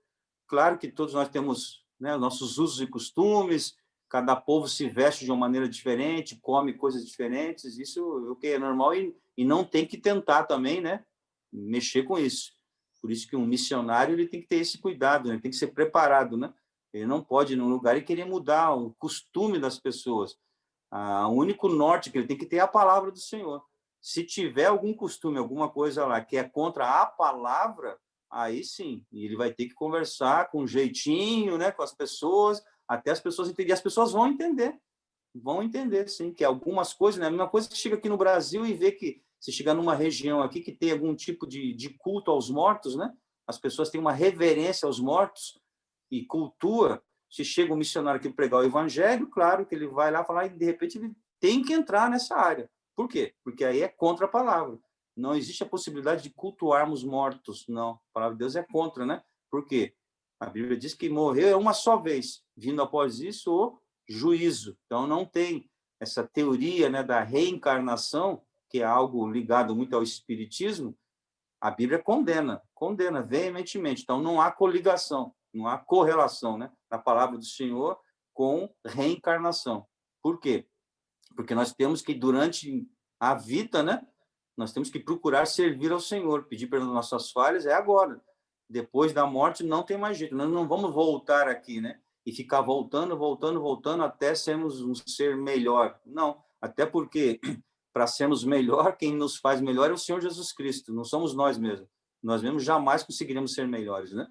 Claro que todos nós temos, né, nossos usos e costumes, cada povo se veste de uma maneira diferente, come coisas diferentes, isso é o que é normal e não tem que tentar também, né, mexer com isso. Por isso que um missionário ele tem que ter esse cuidado, né? Ele tem que ser preparado, né? Ele não pode ir num lugar e querer mudar o costume das pessoas. O único norte que ele tem que ter é a palavra do Senhor. Se tiver algum costume, alguma coisa lá que é contra a palavra, aí sim, ele vai ter que conversar com um jeitinho, né, com as pessoas, até as pessoas entenderem. As pessoas vão entender, sim, que algumas coisas, né? A mesma coisa que chega aqui no Brasil e vê que se chegar numa região aqui que tem algum tipo de culto aos mortos, né? As pessoas têm uma reverência aos mortos e cultua. Se chega um missionário aqui pregar o evangelho, claro que ele vai lá falar e de repente ele tem que entrar nessa área. Por quê? Porque aí é contra a palavra. Não existe a possibilidade de cultuarmos mortos, não. A palavra de Deus é contra, né? Por quê? A Bíblia diz que morreu é uma só vez, vindo após isso o juízo. Então, não tem essa teoria, né, da reencarnação, que é algo ligado muito ao espiritismo. A Bíblia condena veementemente. Então, não há coligação, não há correlação, né, na palavra do Senhor com reencarnação. Por quê? Porque nós temos que, durante a vida, né, nós temos que procurar servir ao Senhor, pedir perdão das nossas falhas, é agora. Depois da morte não tem mais jeito, nós não vamos voltar aqui, né? E ficar voltando até sermos um ser melhor. Não, até porque para sermos melhor, quem nos faz melhor é o Senhor Jesus Cristo, não somos nós mesmos. Nós mesmos jamais conseguiremos ser melhores, né?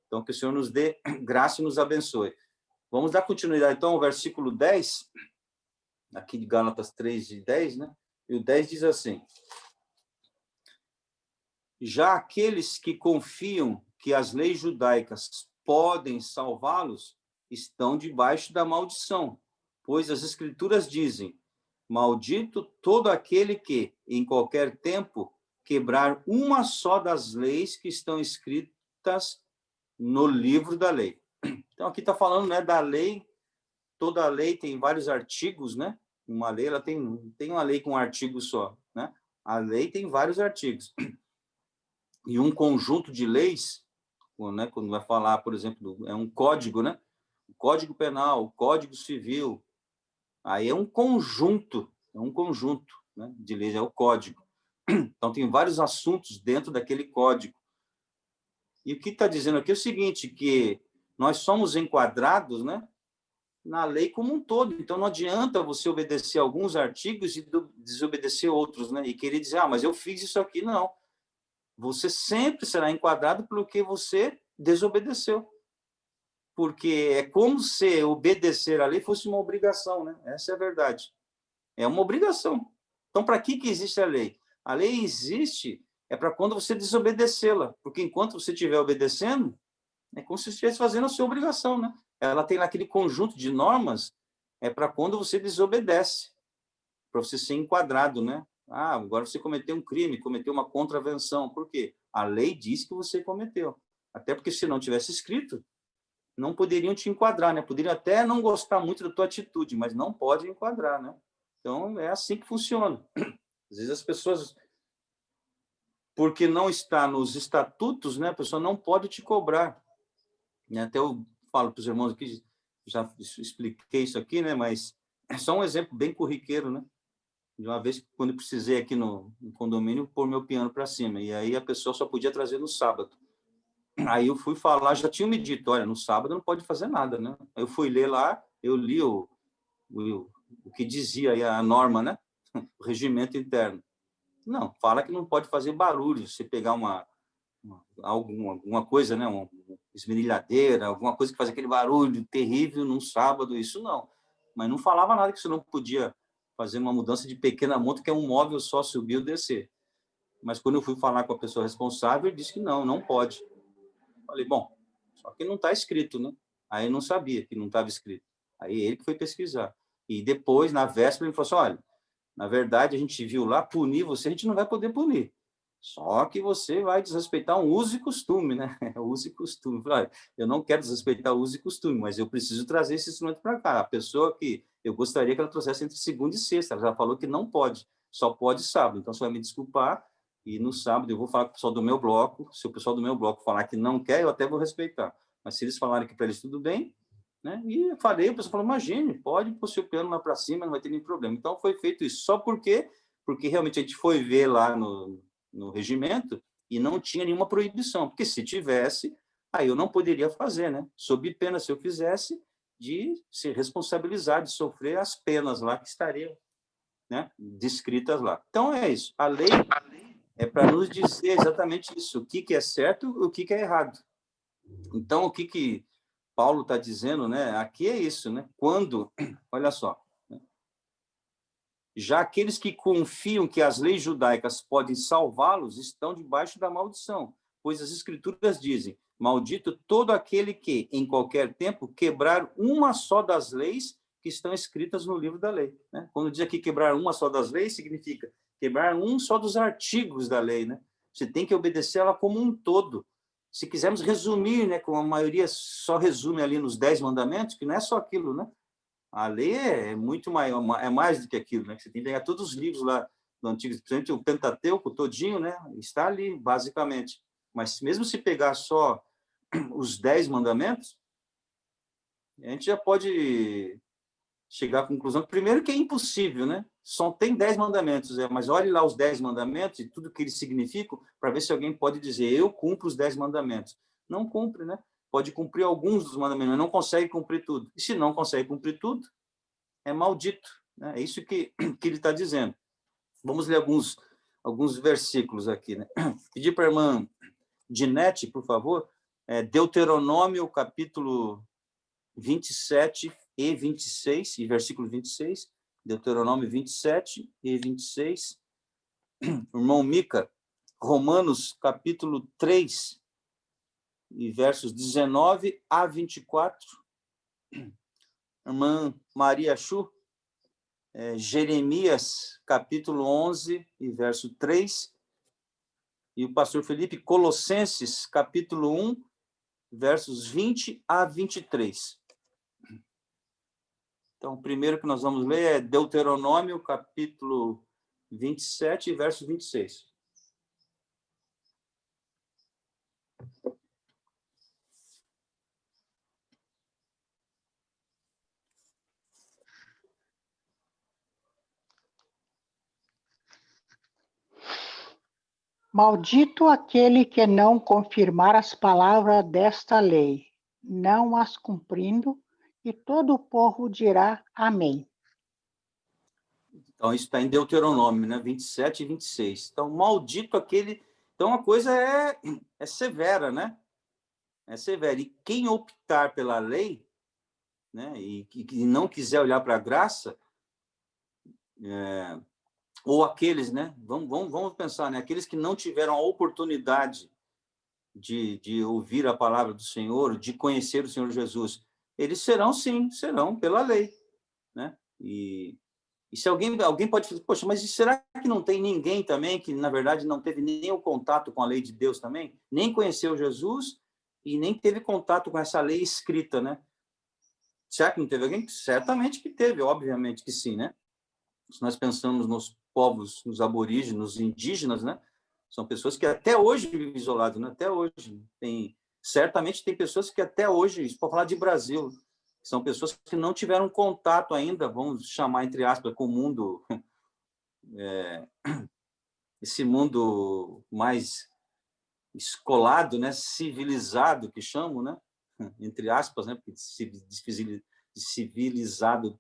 Então, que o Senhor nos dê graça e nos abençoe. Vamos dar continuidade, então, ao versículo 10. aqui de Gálatas 3:10, né? E o 10 diz assim: já aqueles que confiam que as leis judaicas podem salvá-los estão debaixo da maldição, pois as Escrituras dizem: maldito todo aquele que, em qualquer tempo, quebrar uma só das leis que estão escritas no livro da lei. Então, aqui está falando, né, da lei. Toda lei tem vários artigos, né? Uma lei, ela tem uma lei com um artigo só, né? A lei tem vários artigos. E um conjunto de leis, né, quando vai falar, por exemplo, é um código, né? O Código Penal, o Código Civil, aí é um conjunto, né, de leis, é o código. Então, tem vários assuntos dentro daquele código. E o que está dizendo aqui é o seguinte, que nós somos enquadrados, né, na lei como um todo. Então, não adianta você obedecer alguns artigos e desobedecer outros, né? E querer dizer, mas eu fiz isso aqui. Não. Você sempre será enquadrado pelo que você desobedeceu. Porque é como se obedecer à lei fosse uma obrigação, né? Essa é a verdade. É uma obrigação. Então, para que existe a lei? A lei existe para quando você desobedecê-la. Porque enquanto você estiver obedecendo, é como se você estivesse fazendo a sua obrigação, né? Ela tem aquele conjunto de normas para quando você desobedece, para você ser enquadrado, né? Agora você cometeu um crime, cometeu uma contravenção. Por quê? A lei diz que você cometeu. Até porque se não tivesse escrito, não poderiam te enquadrar, né? Poderiam até não gostar muito da tua atitude, mas não pode enquadrar, né? Então, é assim que funciona. Às vezes as pessoas, porque não está nos estatutos, né? A pessoa não pode te cobrar. Até eu falo para os irmãos aqui, já expliquei isso aqui, né? Mas é só um exemplo bem corriqueiro, né? De uma vez, quando eu precisei aqui no condomínio, pôr meu piano para cima. E aí a pessoa só podia trazer no sábado. Aí eu fui falar, já tinham me dito, olha, no sábado não pode fazer nada, né? Eu fui ler lá, eu li o que dizia aí a norma, né? O regimento interno. Não, fala que não pode fazer barulho. Se pegar alguma coisa, né? Uma esmerilhadeira, alguma coisa que faz aquele barulho terrível num sábado, isso não. Mas não falava nada que você não podia fazer uma mudança de pequena monta, que é um móvel só subir ou descer. Mas quando eu fui falar com a pessoa responsável, ele disse que não pode. Falei, bom, só que não está escrito, né? Aí eu não sabia que não estava escrito. Aí ele que foi pesquisar. E depois, na véspera, ele falou assim, olha, na verdade, a gente viu lá, punir você, a gente não vai poder punir. Só que você vai desrespeitar um uso e costume, né? Uso e costume. Eu falei, olha, eu não quero desrespeitar o uso e costume, mas eu preciso trazer esse instrumento para cá. A pessoa que eu gostaria que ela trouxesse entre segunda e sexta, ela já falou que não pode, só pode sábado. Então, você vai me desculpar, e no sábado eu vou falar com o pessoal do meu bloco. Se o pessoal do meu bloco falar que não quer, eu até vou respeitar. Mas se eles falarem que para eles tudo bem, né? E eu falei, o pessoal falou, imagine, pode pôr seu piano lá para cima, não vai ter nenhum problema. Então, foi feito isso. Só porque realmente a gente foi ver lá no regimento e não tinha nenhuma proibição. Porque se tivesse, aí eu não poderia fazer, né? Sob pena, se eu fizesse, de ser responsabilizado, de sofrer as penas lá que estariam, né, descritas lá. Então, é isso. A lei é para nos dizer exatamente isso, o que é certo e o que é errado. Então, o que Paulo está dizendo, né? Aqui é isso, né? Quando, olha só, né? Já aqueles que confiam que as leis judaicas podem salvá-los estão debaixo da maldição, pois as Escrituras dizem, maldito todo aquele que, em qualquer tempo, quebrar uma só das leis que estão escritas no livro da lei, né? Quando diz aqui quebrar uma só das leis, significa quebrar um só dos artigos da lei, né? Você tem que obedecer ela como um todo. Se quisermos resumir, né, como a maioria só resume ali nos 10 mandamentos, que não é só aquilo, né? A lei é muito maior, é mais do que aquilo, né? Você tem que pegar todos os livros lá do Antigo Testamento, o Pentateuco todinho, né? Está ali, basicamente. Mas mesmo se pegar só os 10 mandamentos, a gente já pode chegar à conclusão, primeiro, que é impossível, né? Só tem 10 mandamentos, mas olhe lá os 10 mandamentos e tudo que eles significam, para ver se alguém pode dizer, eu cumpro os 10 mandamentos. Não cumpre, né? Pode cumprir alguns dos mandamentos, mas não consegue cumprir tudo. E se não consegue cumprir tudo, é maldito, né? É isso que ele está dizendo. Vamos ler alguns versículos aqui, né? Pedir para a irmã Dinete, por favor, Deuteronômio, capítulo 27 e 26, e versículo 26, Deuteronômio 27 e 26. Irmão Mica, Romanos capítulo 3, e versos 19 a 24. Irmã Maria Chu, Jeremias capítulo 11 e verso 3. E o pastor Felipe, Colossenses capítulo 1, versos 20 a 23. Então, o primeiro que nós vamos ler é Deuteronômio, capítulo 27, verso 26. Maldito aquele que não confirmar as palavras desta lei, não as cumprindo, e todo o povo dirá amém. Então, isso está em Deuteronômio, né? 27 e 26. Então, maldito aquele... Então, a coisa é severa, né? É severa. E quem optar pela lei, né? E que não quiser olhar para a graça, ou aqueles, né? Vamos pensar, né? Aqueles que não tiveram a oportunidade de ouvir a palavra do Senhor, de conhecer o Senhor Jesus, eles serão, sim, serão pela lei, né? E se alguém pode dizer, poxa, mas será que não tem ninguém também que, na verdade, não teve nem o contato com a lei de Deus também? Nem conheceu Jesus e nem teve contato com essa lei escrita, né? Será que não teve alguém? Certamente que teve, obviamente que sim, né? Se nós pensamos nos povos, nos aborígenes, nos indígenas, né? São pessoas que até hoje vivem isoladas, né? Até hoje. Certamente tem pessoas que até hoje, isso para falar de Brasil, são pessoas que não tiveram contato ainda, vamos chamar entre aspas, com o mundo, esse mundo mais escolado, né, civilizado, que chamam, né, entre aspas, né, porque civilizado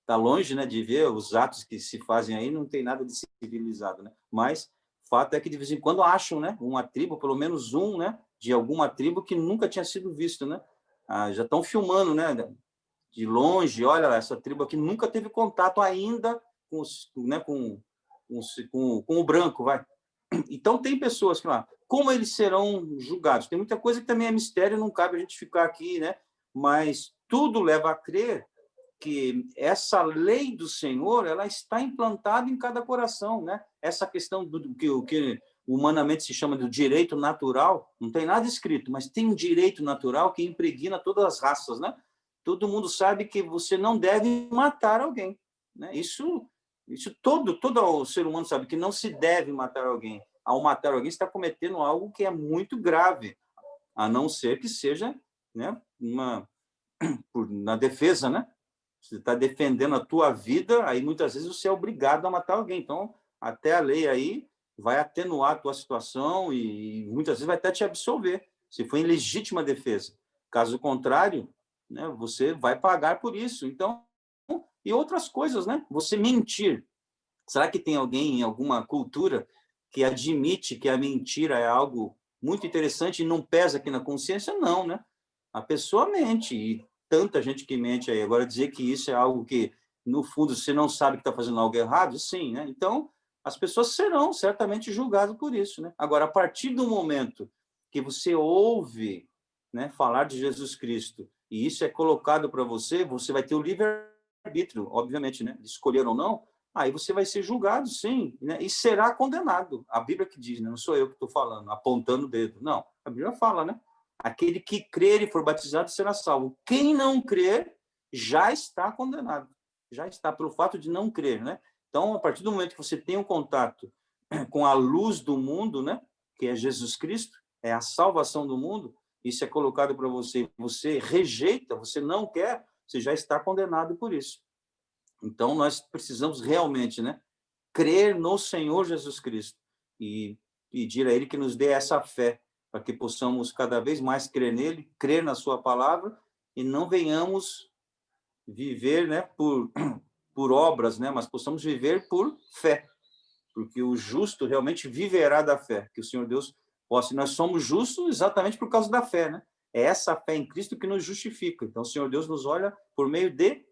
tá longe, né, de ver os atos que se fazem aí, não tem nada de civilizado, né, mas o fato é que de vez em quando acham, né, uma tribo, pelo menos um, né, de alguma tribo que nunca tinha sido visto, né, já estão filmando, né, de longe, olha lá, essa tribo aqui nunca teve contato ainda com, né, com o branco, vai. Então, tem pessoas que lá, como eles serão julgados? Tem muita coisa que também é mistério, não cabe a gente ficar aqui, né? Mas tudo leva a crer que essa lei do Senhor, ela está implantada em cada coração, né? Essa questão do que humanamente se chama de direito natural, não tem nada escrito, mas tem um direito natural que impregna todas as raças, né? Todo mundo sabe que você não deve matar alguém, né? Isso todo o ser humano sabe que não se deve matar alguém. Ao matar alguém, você está cometendo algo que é muito grave, a não ser que seja, né, na defesa, né? Você está defendendo a tua vida, aí muitas vezes você é obrigado a matar alguém. Então, até a lei aí vai atenuar a tua situação e muitas vezes vai até te absolver, se for em legítima defesa. Caso contrário, né, você vai pagar por isso. Então, e outras coisas, né? Você mentir. Será que tem alguém em alguma cultura que admite que a mentira é algo muito interessante e não pesa aqui na consciência? Não, né? A pessoa mente, e tanta gente que mente aí. Agora, dizer que isso é algo que, no fundo, você não sabe que está fazendo algo errado, sim, né? Então, as pessoas serão certamente julgadas por isso, né? Agora, a partir do momento que você ouve, né, falar de Jesus Cristo, e isso é colocado para você, você vai ter o livre-arbítrio, obviamente, né? De escolher ou não, aí você vai ser julgado, sim, né? E será condenado. A Bíblia que diz, né? Não sou eu que estou falando, apontando o dedo. Não, a Bíblia fala, né? Aquele que crer e for batizado será salvo. Quem não crer já está condenado. Já está, pelo fato de não crer, né? Então, a partir do momento que você tem um contato com a luz do mundo, né? Que é Jesus Cristo, é a salvação do mundo, isso é colocado para você, você rejeita, você não quer, você já está condenado por isso. Então, nós precisamos realmente, né, crer no Senhor Jesus Cristo e pedir a Ele que nos dê essa fé, para que possamos cada vez mais crer nele, crer na sua palavra e não venhamos viver, né, por obras, né, mas possamos viver por fé, porque o justo realmente viverá da fé, que o Senhor Deus possa. E nós somos justos exatamente por causa da fé, né? É essa fé em Cristo que nos justifica. Então, o Senhor Deus nos olha por meio de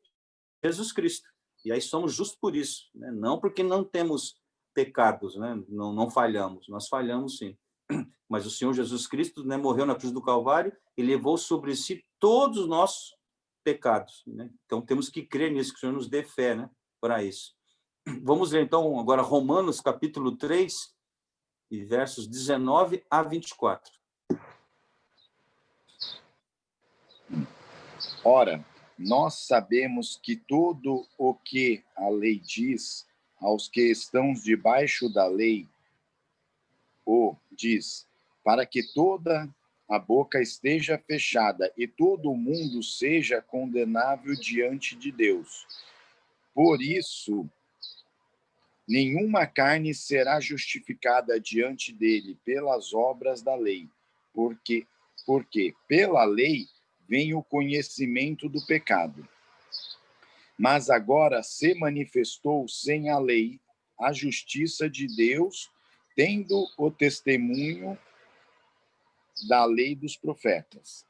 Jesus Cristo. E aí somos justos por isso, né? Não porque não temos pecados, né? Não falhamos, nós falhamos sim. Mas o Senhor Jesus Cristo, né, morreu na cruz do Calvário e levou sobre si todos os nossos pecados, né? Então temos que crer nisso, que o Senhor nos dê fé, né, para isso. Vamos ler então agora Romanos capítulo 3, e versos 19 a 24. Ora, nós sabemos que tudo o que a lei diz aos que estão debaixo da lei, o diz, para que toda a boca esteja fechada e todo o mundo seja condenável diante de Deus. Por isso, nenhuma carne será justificada diante dele pelas obras da lei, porque pela lei vem o conhecimento do pecado. Mas agora se manifestou sem a lei a justiça de Deus, tendo o testemunho da lei dos profetas.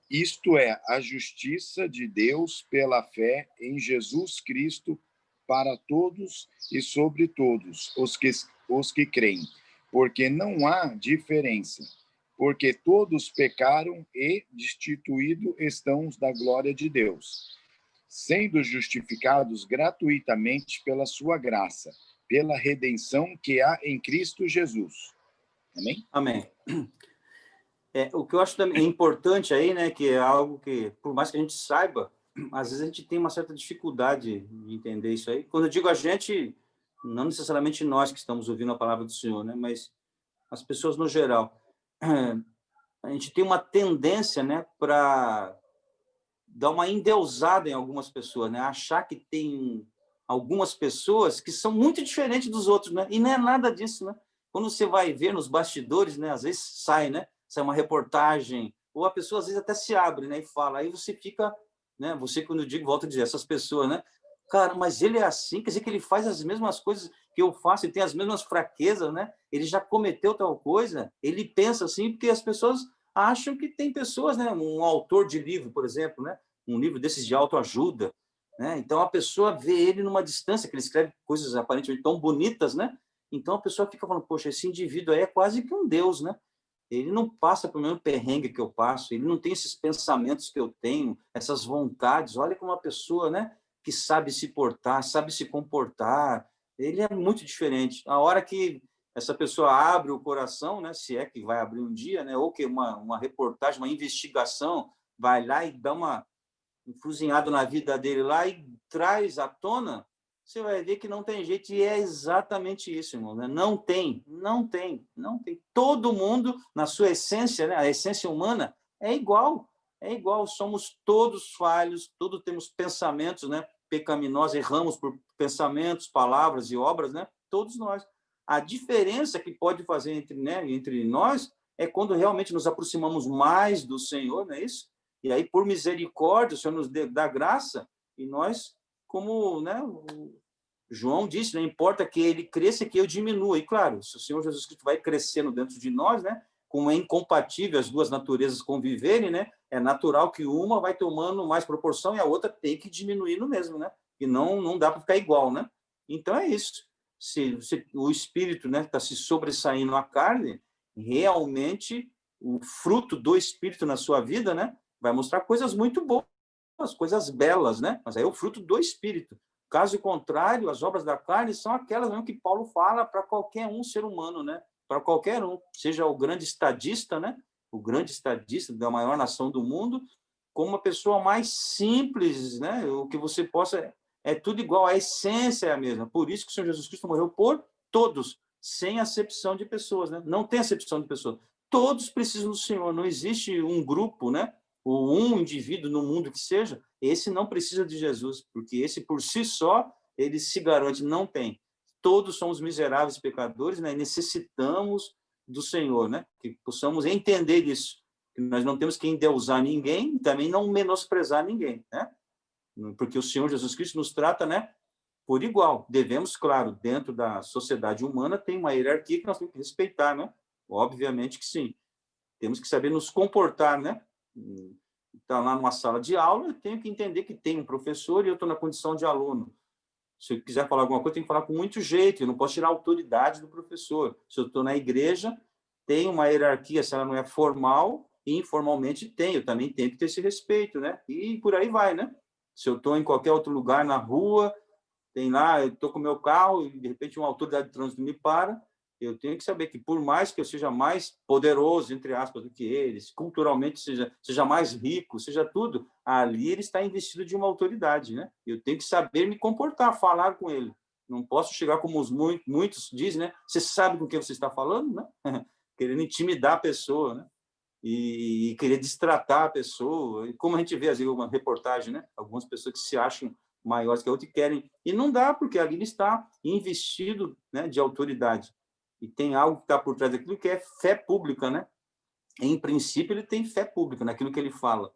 Isto é, a justiça de Deus pela fé em Jesus Cristo para todos e sobre todos os que creem, porque não há diferença, porque todos pecaram e destituídos estão da glória de Deus, sendo justificados gratuitamente pela sua graça, pela redenção que há em Cristo Jesus. Amém? Amém. O que eu acho também importante aí, né, que é algo que, por mais que a gente saiba, às vezes a gente tem uma certa dificuldade de entender isso aí. Quando eu digo a gente, não necessariamente nós que estamos ouvindo a palavra do Senhor, né, mas as pessoas no geral. A gente tem uma tendência, né, para dar uma endeusada em algumas pessoas, né, achar que tem algumas pessoas que são muito diferentes dos outros, né, e não é nada disso, né. Quando você vai ver nos bastidores, né, às vezes sai uma reportagem, ou a pessoa às vezes até se abre, né, e fala, aí você fica, né, você, quando eu digo, volto a dizer, essas pessoas, né, cara, mas ele é assim, quer dizer que ele faz as mesmas coisas que eu faço, ele tem as mesmas fraquezas, né, ele já cometeu tal coisa, ele pensa assim, porque as pessoas acham que tem pessoas, né, um autor de livro, por exemplo, né, um livro desses de autoajuda, né, então a pessoa vê ele numa distância, que ele escreve coisas aparentemente tão bonitas, né, então a pessoa fica falando, poxa, esse indivíduo aí é quase que um deus, né, ele não passa pelo mesmo perrengue que eu passo, ele não tem esses pensamentos que eu tenho, essas vontades. Olha como uma pessoa, né, que sabe se portar, sabe se comportar, ele é muito diferente. A hora que essa pessoa abre o coração, né, se é que vai abrir um dia, né, ou que uma reportagem, uma investigação, vai lá e dá uma enfuzinhada na vida dele lá e traz à tona, você vai ver que não tem jeito, e é exatamente isso, irmão, né? Não tem. Todo mundo, na sua essência, né? A essência humana é igual, somos todos falhos, todos temos pensamentos, né? Pecaminosos, erramos por pensamentos, palavras e obras, né? Todos nós. A diferença que pode fazer entre nós é quando realmente nos aproximamos mais do Senhor, não é isso? E aí, por misericórdia, o Senhor nos dá graça, e nós, como, né, o João disse, não importa que ele cresça e que eu diminua. E, claro, se o Senhor Jesus Cristo vai crescendo dentro de nós, né, como é incompatível as duas naturezas conviverem, né, é natural que uma vai tomando mais proporção e a outra tem que diminuir no mesmo, né? E não dá para ficar igual, né? Então, é isso. Se o Espírito, né, está se sobressaindo a carne, realmente o fruto do Espírito na sua vida, né, vai mostrar coisas muito boas, coisas belas, né? Mas aí é o fruto do Espírito. Caso contrário, as obras da carne são aquelas mesmo que Paulo fala para qualquer um ser humano, né? Para qualquer um, seja o grande estadista, né? O grande estadista da maior nação do mundo, como uma pessoa mais simples, né? O que você possa é tudo igual, a essência é a mesma. Por isso que o Senhor Jesus Cristo morreu por todos, sem acepção de pessoas, né? Não tem acepção de pessoas. Todos precisam do Senhor, não existe um grupo, né? Ou um indivíduo no mundo que seja, esse não precisa de Jesus, porque esse por si só, ele se garante, não tem. Todos somos miseráveis pecadores, né? E necessitamos do Senhor, né? Que possamos entender isso, que nós não temos que endeusar ninguém, também não menosprezar ninguém, né? Porque o Senhor Jesus Cristo nos trata, né, por igual. Devemos, claro, dentro da sociedade humana, tem uma hierarquia que nós temos que respeitar, né? Obviamente que sim. Temos que saber nos comportar, né? Então, lá numa sala de aula, eu tenho que entender que tem um professor e eu estou na condição de aluno. Se eu quiser falar alguma coisa, eu tenho que falar com muito jeito, eu não posso tirar a autoridade do professor. Se eu estou na igreja, tem uma hierarquia, se ela não é formal, e informalmente tem, eu também tenho que ter esse respeito, né? E por aí vai, né? Se eu estou em qualquer outro lugar, na rua, tem lá, eu estou com o meu carro, e de repente uma autoridade de trânsito me para, eu tenho que saber que, por mais que eu seja mais poderoso, entre aspas, do que eles, culturalmente seja mais rico, seja tudo, ali ele está investido de uma autoridade, né? Eu tenho que saber me comportar, falar com ele. Não posso chegar como muitos dizem, né? Você sabe com quem você está falando, né? Querendo intimidar a pessoa, né? E querer destratar a pessoa. E como a gente vê, às vezes, uma reportagem, né? Algumas pessoas que se acham maiores que a outra e querem. E não dá, porque ali ele está investido, né, de autoridade. E tem algo que está por trás daquilo que é fé pública, né? Em princípio, ele tem fé pública naquilo que ele fala.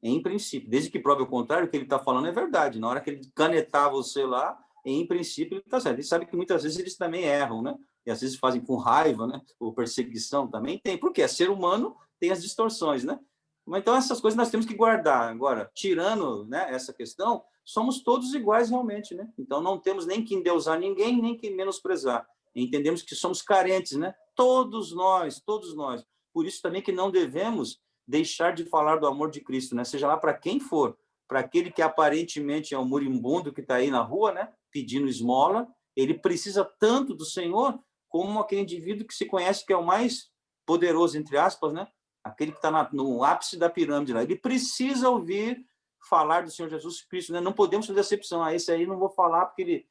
Em princípio. Desde que prove o contrário, o que ele está falando é verdade. Na hora que ele canetar você lá, em princípio, ele está certo. Ele sabe que muitas vezes eles também erram, né? E às vezes fazem com raiva, né? Ou perseguição também tem. Porque é ser humano, tem as distorções, né? Então, essas coisas nós temos que guardar. Agora, tirando, né, essa questão, somos todos iguais realmente, né? Então, não temos nem que endeusar ninguém, nem que menosprezar. Entendemos que somos carentes, né? Todos nós, todos nós. Por isso também que não devemos deixar de falar do amor de Cristo, né? Seja lá para quem for, para aquele que aparentemente é um moribundo que está aí na rua, né? Pedindo esmola, ele precisa tanto do Senhor como aquele indivíduo que se conhece que é o mais poderoso, entre aspas, né? Aquele que está no ápice da pirâmide lá. Ele precisa ouvir falar do Senhor Jesus Cristo, né? Não podemos fazer acepção. Esse aí não vou falar porque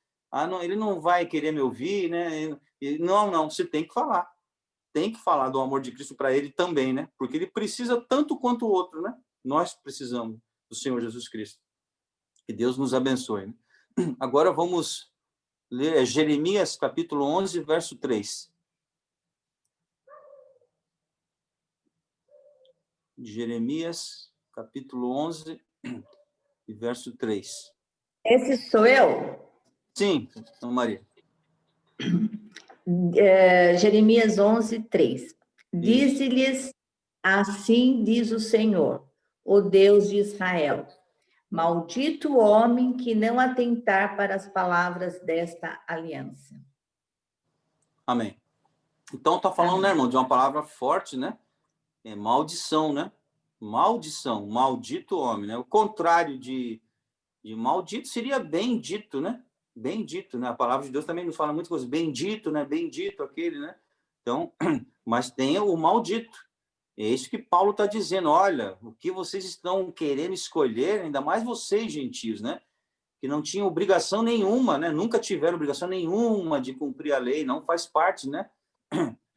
ele não vai querer me ouvir, né? Não, você tem que falar. Tem que falar do amor de Cristo para ele também, né? Porque ele precisa tanto quanto o outro, né? Nós precisamos do Senhor Jesus Cristo. Que Deus nos abençoe, né? Agora vamos ler Jeremias, capítulo 11, verso 3. Jeremias, capítulo 11, e verso 3. Esse sou eu? Sim, Maria. Jeremias 11, 3. Dize-lhes, assim diz o Senhor, o Deus de Israel, maldito o homem que não atentar para as palavras desta aliança. Amém. Então, está falando, né, irmão, de uma palavra forte, né? É maldição, né? Maldição, maldito homem, né? O contrário de maldito seria bendito, né? Bendito, né? A palavra de Deus também nos fala muitas coisas. Bendito, né? Bendito aquele, né? Então, mas tem o maldito. É isso que Paulo está dizendo. Olha, o que vocês estão querendo escolher, ainda mais vocês, gentios, né? Que não tinham obrigação nenhuma, né? Nunca tiveram obrigação nenhuma de cumprir a lei. Não faz parte, né?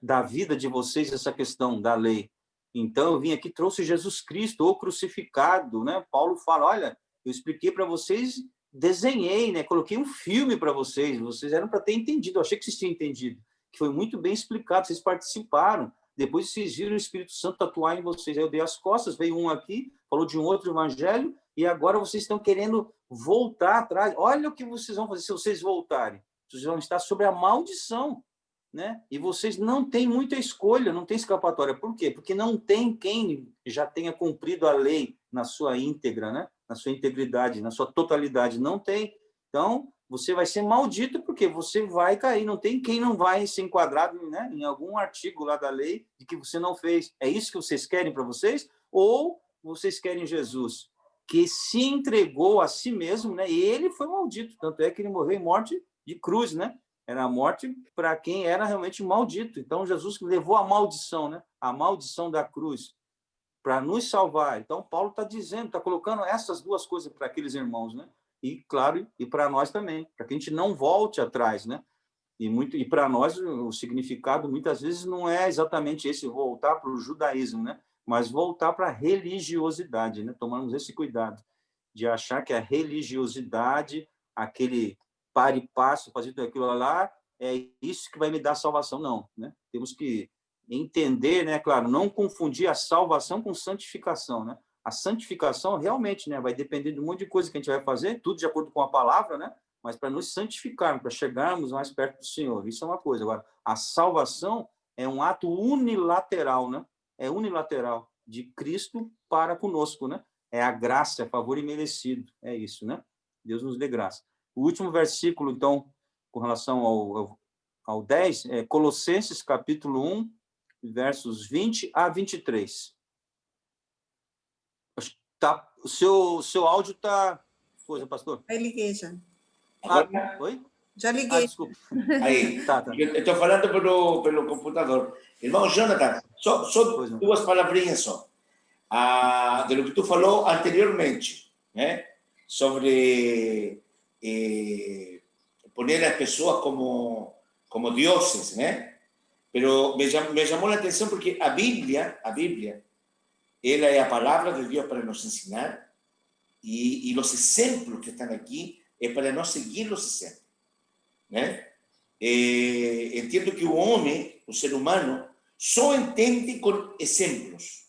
Da vida de vocês essa questão da lei. Então, eu vim aqui, trouxe Jesus Cristo, o crucificado, né? Paulo fala, olha, eu expliquei para vocês, desenhei, né? Coloquei um filme para vocês eram para ter entendido, eu achei que vocês tinham entendido, que foi muito bem explicado, vocês participaram, depois vocês viram o Espírito Santo atuar em vocês, aí eu dei as costas, veio um aqui, falou de um outro evangelho, e agora vocês estão querendo voltar atrás, olha o que vocês vão fazer se vocês voltarem, vocês vão estar sobre a maldição, né? E vocês não têm muita escolha, não tem escapatória. Por quê? Porque não tem quem já tenha cumprido a lei na sua íntegra, né? Na sua integridade, na sua totalidade. Não tem. Então, você vai ser maldito porque você vai cair. Não tem quem não vai ser enquadrado, né, em algum artigo lá da lei de que você não fez. É isso que vocês querem para vocês? Ou vocês querem Jesus, que se entregou a si mesmo, né? E ele foi maldito. Tanto é que ele morreu em morte de cruz, né? Era a morte para quem era realmente maldito. Então, Jesus levou a maldição, né? A maldição da cruz, para nos salvar. Então, Paulo está dizendo, está colocando essas duas coisas para aqueles irmãos, né? E, claro, e para nós também, para que a gente não volte atrás, né? E para nós, o significado, muitas vezes, não é exatamente esse, voltar para o judaísmo, né? Mas voltar para a religiosidade, né? Tomamos esse cuidado de achar que a religiosidade, aquele para e passo, fazer tudo aquilo lá, é isso que vai me dar salvação, não, né? Temos que entender, né, claro, não confundir a salvação com santificação, né? A santificação realmente, né, vai depender de um monte de coisa que a gente vai fazer, tudo de acordo com a palavra, né? Mas para nos santificarmos, para chegarmos mais perto do Senhor, isso é uma coisa. Agora, a salvação é um ato unilateral, né? É unilateral de Cristo para conosco, né? é a graça, é favor imerecido. É isso, né? Deus nos dê graça. O último versículo, então, com relação ao 10, é Colossenses, capítulo 1, versos 20 a 23. Tá, o seu áudio está... Coisa, pastor? Aí liguei já. Oi? Já liguei. Desculpa. Aí, Tá. estou falando pelo computador. Irmão Jonathan, só Pois não. 2 palavrinhas só. De lo que tu falou anteriormente, né? Sobre poner as pessoas como dioses, né? Pero me llamó la atención porque a Biblia, ela é a palavra de Deus para nos ensinar y los ejemplos que están aquí es para no seguir los ejemplos, né? Entiendo que o homem, o ser humano, só entende com exemplos.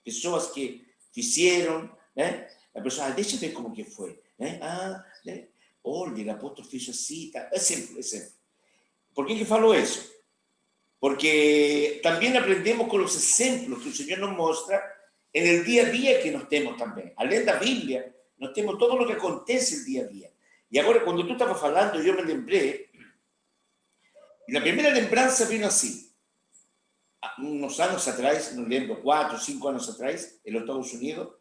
Pessoas que fizeram, né? A pessoa, deixa eu ver como que foi, né? Né? Olha, o apóstolo fez assim, tá? Exemplo. Por que falou isso? Porque também aprendemos com os exemplos que o Senhor nos mostra no dia a dia que nós temos também. Além da Bíblia, nós temos todo o que acontece no dia a dia. E agora, quando tu estava falando, eu me lembrei, e a primeira lembrança vino assim. Unos años atrás, no lembro, 4 o 5 años atrás, en los Estados Unidos,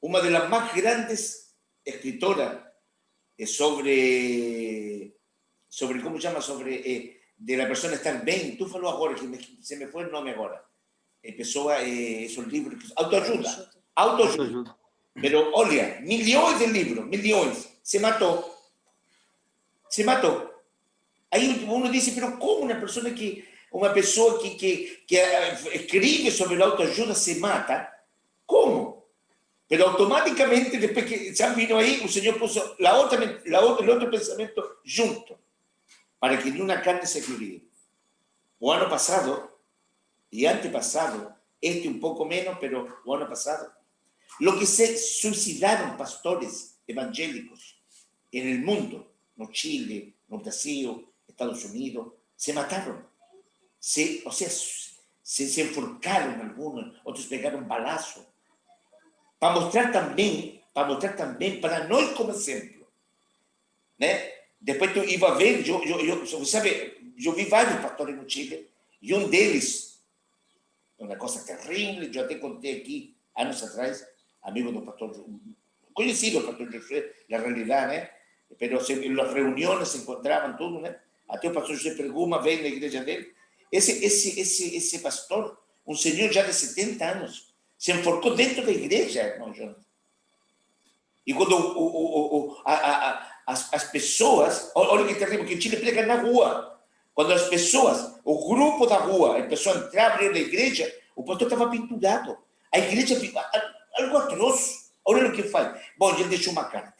una de las más grandes escritoras sobre ¿cómo se llama? Sobre de la persona estar bien. Tú falou ahora, que se me fue el nombre ahora. Pessoa, esos libros, autoayuda. Pero, olha, milhões de livros, milhões. Se matou. Aí uno dice, pero ¿cómo una pessoa que escribe sobre a autoajuda se mata? Como? Pero automaticamente, después que ya vino ahí, el Señor puso el otro pensamiento junto, para que ninguna carne se equilibre. O año pasado y antepasado, un poco menos, pero o año pasado, lo que se suicidaron pastores evangélicos en el mundo, no Chile, no Brasil, Estados Unidos, se mataron. Se enforcaron algunos, otros pegaron balazo. Para mostrar también, para nós como exemplo, né? Depois tu iba a ver, eu vi vários pastores no Chile, e deles, uma coisa terrível, eu até contei aqui, anos atrás, amigo do pastor, conhecido o pastor José, na realidade, né? Pero en las reuniones se encontraban todos, né? Até o pastor José Perguma veio na igreja dele. Esse pastor, um senhor já de 70 anos, se enforcou dentro da igreja, irmão Jonathan. E quando as pessoas, olha que terrível, que em Chile prega na rua. Quando as pessoas, o grupo da rua, começou a entrar, abrir na igreja, o pastor estava pendurado. A igreja, algo atroz. Olha o que faz. Bom, ele deixou uma carta.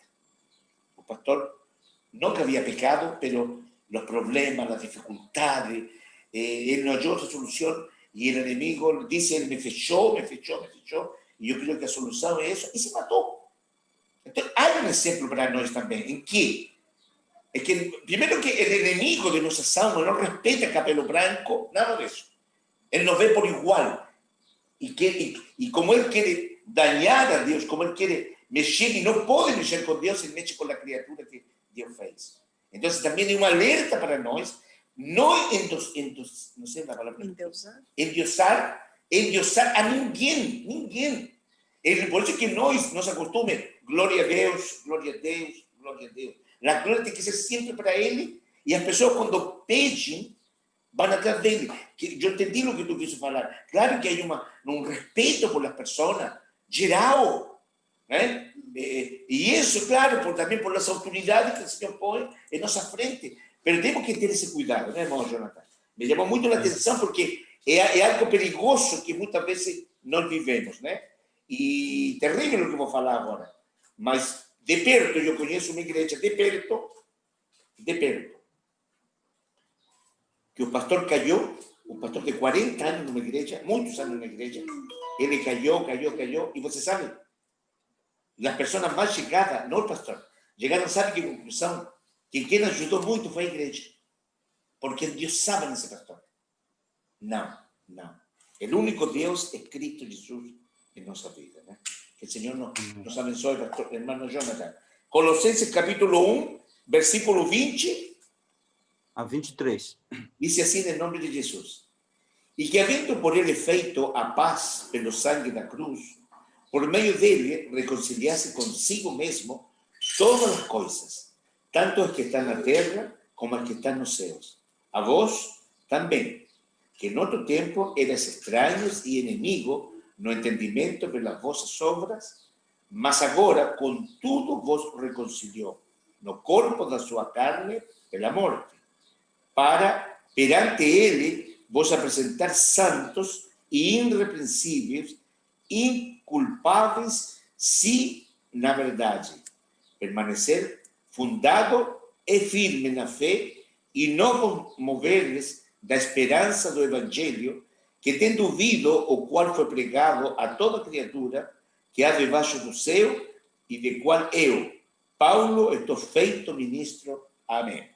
O pastor nunca havia pecado, pero los problemas, las dificultades, él no halló otra solución y el enemigo dice, él me fechó, y yo creo que la solución es eso, y se mató. Entonces, hay un ejemplo para nosotros también, ¿en qué? Es que, primero que el enemigo de nuestras almas no respeta el cabello blanco, nada de eso. Él nos ve por igual. Y como él quiere dañar a Dios, como él quiere mexer y no puede mexer con Dios, él mexe con la criatura que Dios fez. Entonces también hay una alerta para nosotros, no no sé la palabra. Endiosar a ninguém. Por eso que nos acostume, gloria a Deus. La gloria tem que ser siempre para Él, y las personas cuando peden, van atrás de Él. Yo entendí lo que tú quiso falar. Claro que hay un respeto por las personas, geral, ¿eh? Y eso, claro, también por las autoridades que el Señor pone en nuestra frente. Pero tenemos que tener ese cuidado, ¿no, hermano Jonathan? Me llamó mucho la atención porque es algo perigoso que muchas veces no vivemos, ¿no? Y terrible lo que voy a falar ahora. Mas de perto, yo conozco una iglesia de perto, que el pastor cayó, un pastor de 40 años en una iglesia, muchos años en una iglesia, él cayó, y usted sabe, las personas más llegadas, no el pastor, llegaron, ¿sabe qué conclusión? Que quien ayudó mucho fue la iglesia, porque Dios sabe en ese pastor. No. El único Dios es Cristo Jesús en nuestra vida, ¿no? Que el Señor nos abençoe, pastor, hermano Jonathan. Colosenses capítulo 1, versículo 20 a 23. dice así en el nombre de Jesús. Y que habiendo por él feito a paz pelo sangue da cruz, por medio dele reconciliase consigo mesmo todas as coisas, tanto as que están na terra como as que están nos céus. A vós também, que en outro tempo eras extraños e inimigos no entendimento pelas vossas obras, mas agora, contudo, vos reconciliou no corpo da sua carne pela morte, para, perante ele, vos apresentar santos e irrepreensíveis, inculpáveis, se, na verdade, permanecer fundado e firme na fé e não mover-lhes da esperança do Evangelho, que tendo ouvido o qual foi pregado a toda criatura que há debaixo do céu, e de qual eu, Paulo, estou feito ministro. Amém.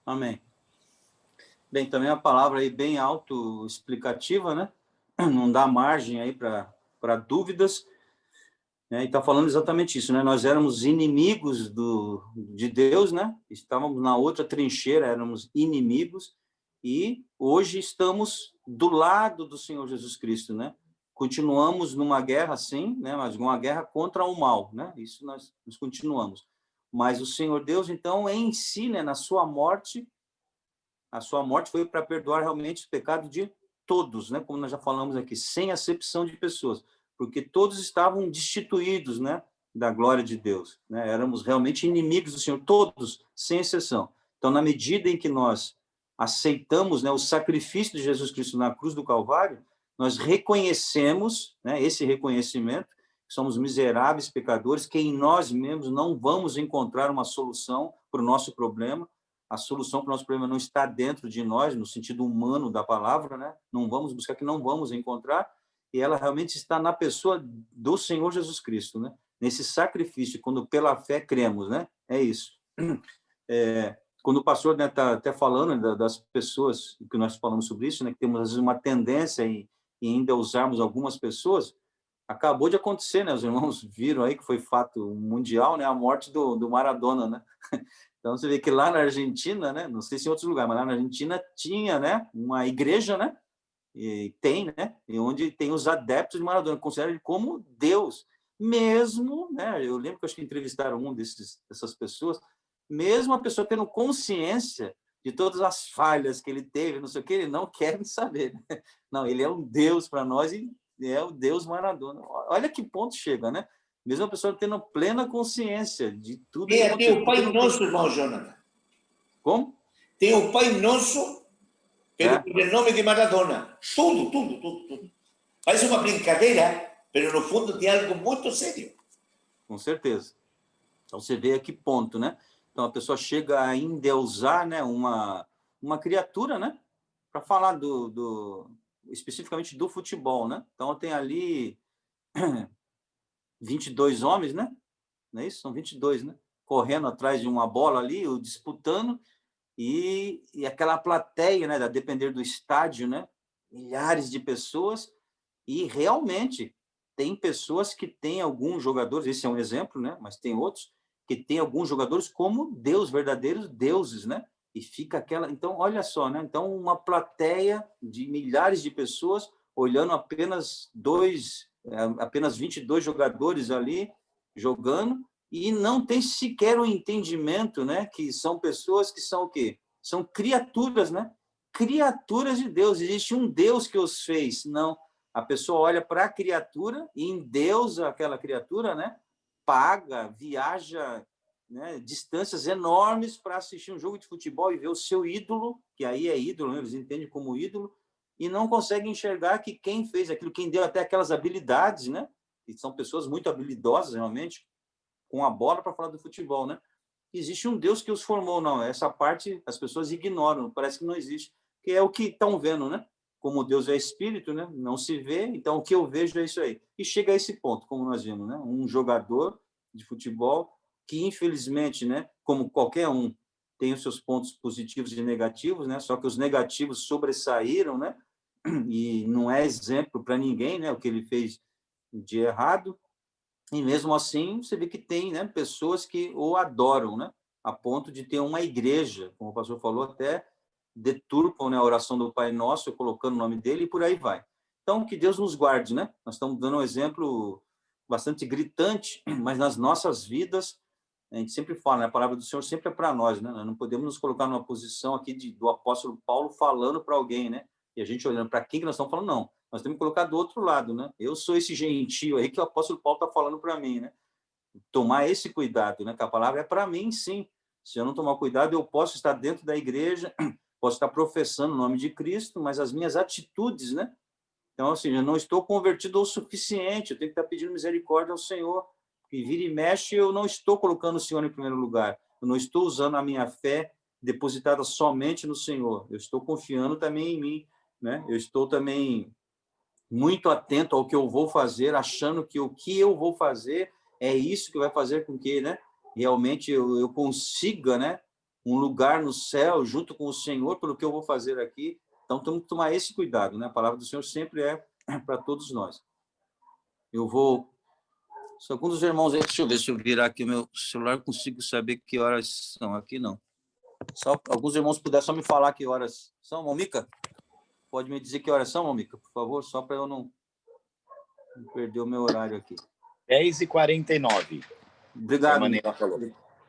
Amém. Bem, também a palavra aí bem autoexplicativa, né? Não dá margem aí para dúvidas, né? E está falando exatamente isso, né? Nós éramos inimigos de Deus, né? Estávamos na outra trincheira, éramos inimigos, e hoje estamos do lado do Senhor Jesus Cristo, né? Continuamos numa guerra, sim, né? Mas uma guerra contra o mal, né? Isso nós continuamos. Mas o Senhor Deus, então, em si, né, na sua morte, a sua morte foi para perdoar realmente os pecados de todos, né? Como nós já falamos aqui, sem acepção de pessoas, porque todos estavam destituídos, né, da glória de Deus, né? Éramos realmente inimigos do Senhor, todos, sem exceção. Então, na medida em que nós aceitamos, né, o sacrifício de Jesus Cristo na cruz do Calvário, nós reconhecemos, né, esse reconhecimento, que somos miseráveis pecadores, que em nós mesmos não vamos encontrar uma solução para o nosso problema. A solução para o nosso problema não está dentro de nós, no sentido humano da palavra, né? Não vamos buscar, que não vamos encontrar, e ela realmente está na pessoa do Senhor Jesus Cristo, né? Nesse sacrifício, quando pela fé cremos, né? É isso. Quando o pastor, né, está até falando, né, das pessoas, que nós falamos sobre isso, né, que temos às vezes uma tendência em ainda usarmos algumas pessoas, acabou de acontecer, né? Os irmãos viram aí que foi fato mundial, né? A morte do Maradona, né? Então, você vê que lá na Argentina, né? Não sei se em outros lugares, mas lá na Argentina tinha, né, uma igreja, né? E tem, né? E onde tem os adeptos de Maradona, consideram ele como Deus. Mesmo, né? Eu lembro que acho que entrevistaram dessas pessoas, mesmo a pessoa tendo consciência de todas as falhas que ele teve, não sei o que, ele não quer saber, né? Não, ele é um Deus para nós e é o Deus Maradona. Olha que ponto chega, né? Mesmo a pessoa tendo plena consciência de tudo. Tem o Pai Nosso, irmão Jonathan. Como? Tem o Pai Nosso pelo nome de Maradona. Tudo. Parece uma brincadeira, mas no fundo tem algo muito sério. Com certeza. Então você vê a que ponto, né? Então a pessoa chega a endeusar, né, uma criatura, né? Para falar especificamente do futebol, né? Então tem ali 22 homens, né? Não é isso? São 22, né? Correndo atrás de uma bola ali, disputando, e aquela plateia, né? A depender do estádio, né? Milhares de pessoas, e realmente tem pessoas que têm alguns jogadores, esse é um exemplo, né? Mas tem outros que têm alguns jogadores como Deus, verdadeiros deuses, né? E fica aquela... Então, olha só, né? Então, uma plateia de milhares de pessoas olhando apenas 22 jogadores ali jogando, e não tem sequer um entendimento, né? Que são pessoas que são o quê? São criaturas, né? Criaturas de Deus. Existe um Deus que os fez. Não. A pessoa olha para a criatura e endeusa aquela criatura, né? Paga, viaja, né, distâncias enormes para assistir um jogo de futebol e ver o seu ídolo, que aí é ídolo, né? Eles entendem como ídolo, e não conseguem enxergar que quem fez aquilo, quem deu até aquelas habilidades, né? E são pessoas muito habilidosas, realmente, com a bola para falar do futebol, né? Existe um Deus que os formou, não. Essa parte as pessoas ignoram, parece que não existe, que é o que estão vendo, né? Como Deus é espírito, né? Não se vê, então o que eu vejo é isso aí. E chega a esse ponto, como nós vimos, né? Um jogador de futebol que, infelizmente, né, como qualquer um, tem os seus pontos positivos e negativos, né? Só que os negativos sobressaíram, né? E não é exemplo para ninguém, né? O que ele fez um dia errado, e mesmo assim você vê que tem, né, pessoas que o adoram, né, a ponto de ter uma igreja, como o pastor falou, até deturpam, né, a oração do Pai Nosso, colocando o nome dele, e por aí vai. Então, que Deus nos guarde, né? Nós estamos dando um exemplo bastante gritante, mas nas nossas vidas, a gente sempre fala, né, a palavra do Senhor sempre é para nós, né? Nós não podemos nos colocar numa posição aqui do apóstolo Paulo falando para alguém, né? E a gente olhando para quem que nós estamos falando, não. Nós temos que colocar do outro lado, né? Eu sou esse gentio aí que o apóstolo Paulo está falando para mim, né? Tomar esse cuidado, né? Que a palavra é para mim, sim. Se eu não tomar cuidado, eu posso estar dentro da igreja, posso estar professando o nome de Cristo, mas as minhas atitudes, né? Então, assim, eu não estou convertido o suficiente, eu tenho que estar pedindo misericórdia ao Senhor, que vira e mexe, eu não estou colocando o Senhor em primeiro lugar, eu não estou usando a minha fé depositada somente no Senhor, eu estou confiando também em mim, né? Eu estou também muito atento ao que eu vou fazer, achando que o que eu vou fazer é isso que vai fazer com que, né, realmente eu consiga, né, um lugar no céu junto com o Senhor pelo que eu vou fazer aqui. Então, temos que tomar esse cuidado, né? A palavra do Senhor sempre é para todos nós. Eu vou... Se alguns dos irmãos... Deixa eu ver se eu virar aqui o meu celular, consigo saber que horas são. Aqui não. Só alguns irmãos puderem só me falar que horas são, Momica? Pode me dizer que horas são, Momica, por favor? Só para eu não perder o meu horário aqui. 10h49. Obrigado.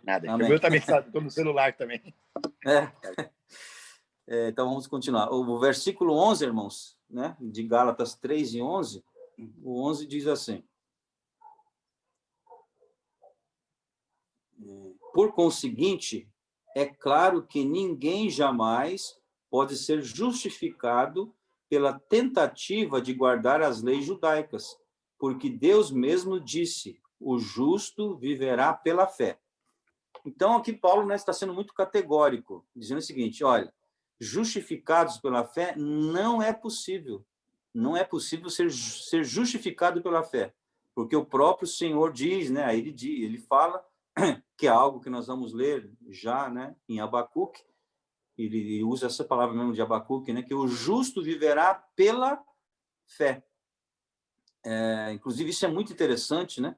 Nada. Amém. Eu também estou no celular também. Então, vamos continuar. O versículo 11, irmãos, né, de Gálatas 3:11, o 11 diz assim: por conseguinte, é claro que ninguém jamais pode ser justificado pela tentativa de guardar as leis judaicas, porque Deus mesmo disse, o justo viverá pela fé. Então, aqui Paulo, né, está sendo muito categórico, dizendo o seguinte, olha, justificados pela fé não é possível. Não é possível ser justificado pela fé, porque o próprio Senhor diz, né, ele fala que é algo que nós vamos ler já, né, em Abacuque, ele usa essa palavra mesmo de Abacuque, né, que o justo viverá pela fé. Inclusive, isso é muito interessante, né,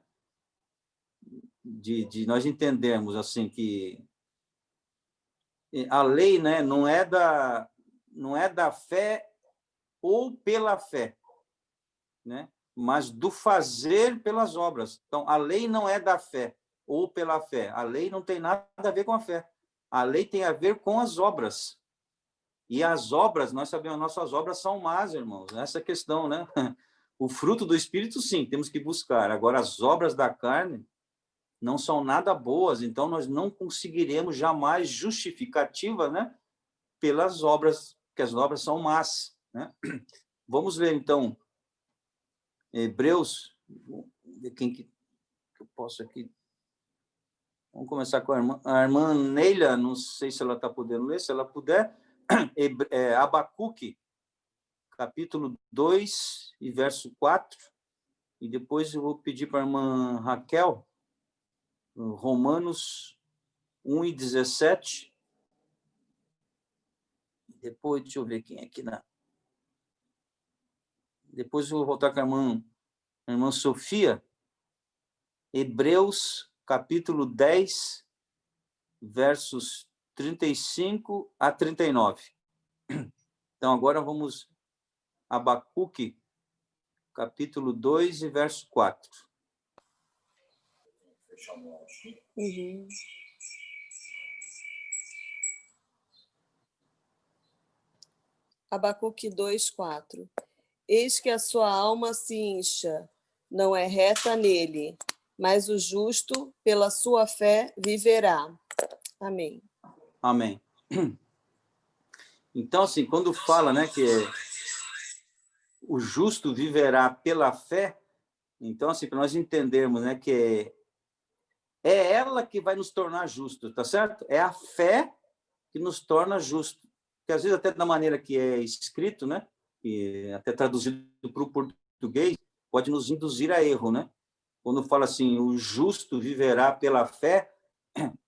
de nós entendermos assim que a lei, né, não é da fé ou pela fé, né, mas do fazer pelas obras. Então, a lei não é da fé ou pela fé. A lei não tem nada a ver com a fé. A lei tem a ver com as obras. E as obras, nós sabemos, nossas obras são más, irmãos. Essa questão, né? O fruto do Espírito, sim, temos que buscar. Agora, as obras da carne não são nada boas, então nós não conseguiremos jamais justificativa, né, pelas obras, porque as obras são más, né? Vamos ler, então, Hebreus, quem que eu posso aqui? Vamos começar com a irmã Neila, não sei se ela está podendo ler, se ela puder, Abacuque, capítulo 2 e verso 4, e depois eu vou pedir para a irmã Raquel, Romanos 1 e 17. Depois, deixa eu ver quem é aqui Depois eu vou voltar com a irmã Sofia, Hebreus, capítulo 10, versos 35 a 39. Então, agora vamos a Abacuque, capítulo 2 e verso 4. Uhum. Abacuque 2:4. Eis que a sua alma se incha, não é reta nele, mas o justo, pela sua fé, viverá. Amém. Amém. Então, assim, quando fala, né, que o justo viverá pela fé, então, assim, para nós entendermos, né, que é ela que vai nos tornar justos, tá certo? É a fé que nos torna justos. Porque, às vezes, até da maneira que é escrito, né, e até traduzido para o português, pode nos induzir a erro, né? Quando fala assim, o justo viverá pela fé,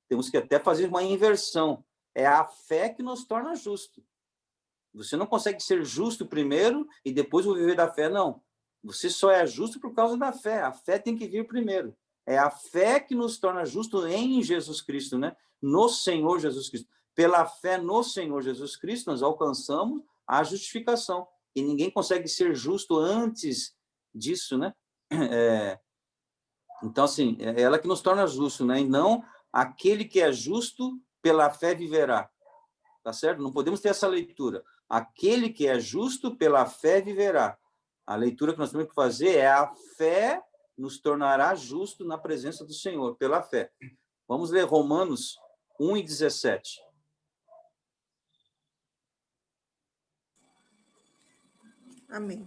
temos que até fazer uma inversão. É a fé que nos torna justo. Você não consegue ser justo primeiro e depois vou viver da fé, não. Você só é justo por causa da fé. A fé tem que vir primeiro. É a fé que nos torna justos em Jesus Cristo, né? No Senhor Jesus Cristo. Pela fé no Senhor Jesus Cristo, nós alcançamos a justificação. E ninguém consegue ser justo antes disso, né? Então, assim, é ela que nos torna justos, né? E não aquele que é justo pela fé viverá. Tá certo? Não podemos ter essa leitura. Aquele que é justo pela fé viverá. A leitura que nós temos que fazer é a fé nos tornará justo na presença do Senhor, pela fé. Vamos ler Romanos 1:17. Amém.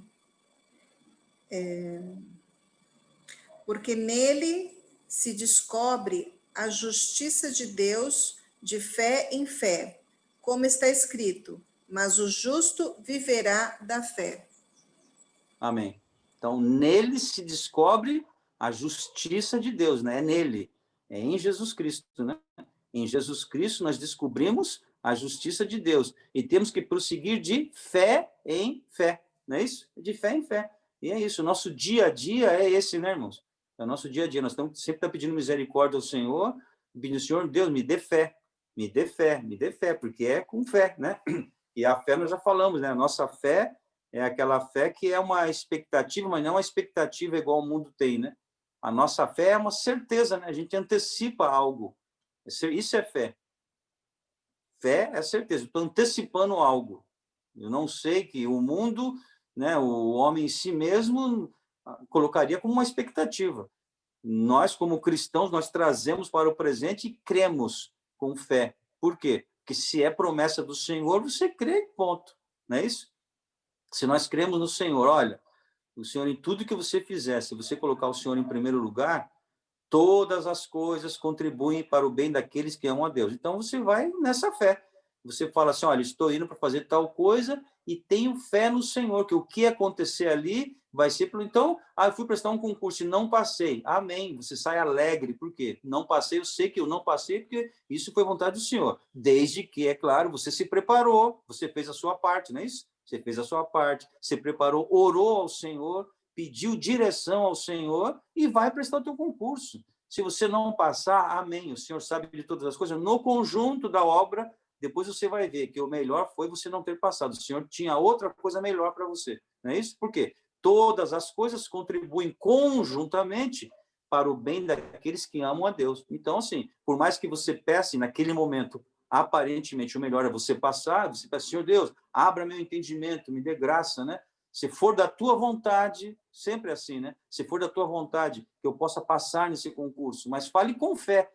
Porque nele se descobre a justiça de Deus de fé em fé, como está escrito, mas o justo viverá da fé. Amém. Então, nele se descobre a justiça de Deus, né? É nele, é em Jesus Cristo, né? Em Jesus Cristo nós descobrimos a justiça de Deus e temos que prosseguir de fé em fé, não é isso? De fé em fé. E é isso, o nosso dia a dia é esse, né, irmãos? É o nosso dia a dia, nós estamos sempre pedindo misericórdia ao Senhor, pedindo, Senhor, Deus, me dê fé, me dê fé, me dê fé, porque é com fé, né? E a fé nós já falamos, né? A nossa fé é aquela fé que é uma expectativa, mas não uma expectativa igual o mundo tem, né? A nossa fé é uma certeza, né? A gente antecipa algo. Isso é fé. Fé é certeza. Estou antecipando algo. Eu não sei que o mundo, né, o homem em si mesmo, colocaria como uma expectativa. Nós, como cristãos, nós trazemos para o presente e cremos com fé. Por quê? Porque se é promessa do Senhor, você crê, ponto. Não é isso? Se nós cremos no Senhor, olha, o Senhor, em tudo que você fizer, se você colocar o Senhor em primeiro lugar, todas as coisas contribuem para o bem daqueles que amam a Deus. Então, você vai nessa fé. Você fala assim, olha, estou indo para fazer tal coisa e tenho fé no Senhor, que o que acontecer ali vai ser... Então, eu fui prestar um concurso e não passei. Amém. Você sai alegre. Por quê? Não passei, eu sei que eu não passei, porque isso foi vontade do Senhor. Desde que, é claro, você se preparou, você fez a sua parte, não é isso? Você fez a sua parte, você preparou, orou ao Senhor, pediu direção ao Senhor e vai prestar o teu concurso. Se você não passar, amém. O Senhor sabe de todas as coisas. No conjunto da obra, depois você vai ver que o melhor foi você não ter passado. O Senhor tinha outra coisa melhor para você. Não é isso? Por quê? Todas as coisas contribuem conjuntamente para o bem daqueles que amam a Deus. Então, assim, por mais que você peça naquele momento, aparentemente o melhor é você passar, você peça, Senhor Deus, abra meu entendimento, me dê graça, né? Se for da tua vontade, sempre assim, né? Se for da tua vontade, que eu possa passar nesse concurso, mas fale com fé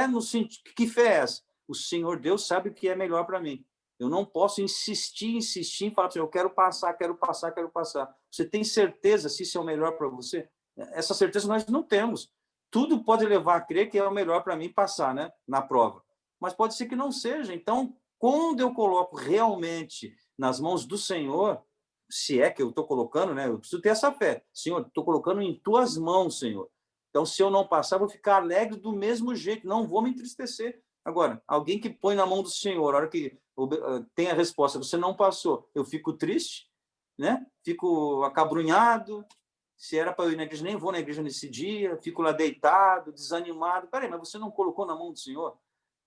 no sentido, que fé é essa? O Senhor Deus sabe o que é melhor para mim. Eu não posso insistir em falar para você, eu quero passar. Você tem certeza se isso é o melhor para você? Essa certeza nós não temos. Tudo pode levar a crer que é o melhor para mim passar, né? Na prova. Mas pode ser que não seja. Então, quando eu coloco realmente nas mãos do Senhor, se é que eu estou colocando, né? Eu preciso ter essa fé. Senhor, estou colocando em tuas mãos, Senhor. Então, se eu não passar, vou ficar alegre do mesmo jeito, não vou me entristecer. Agora, alguém que põe na mão do Senhor, a hora que tem a resposta, você não passou, eu fico triste, né? Fico acabrunhado. Se era para eu ir na igreja, nem vou na igreja nesse dia, fico lá deitado, desanimado. Peraí, mas você não colocou na mão do Senhor?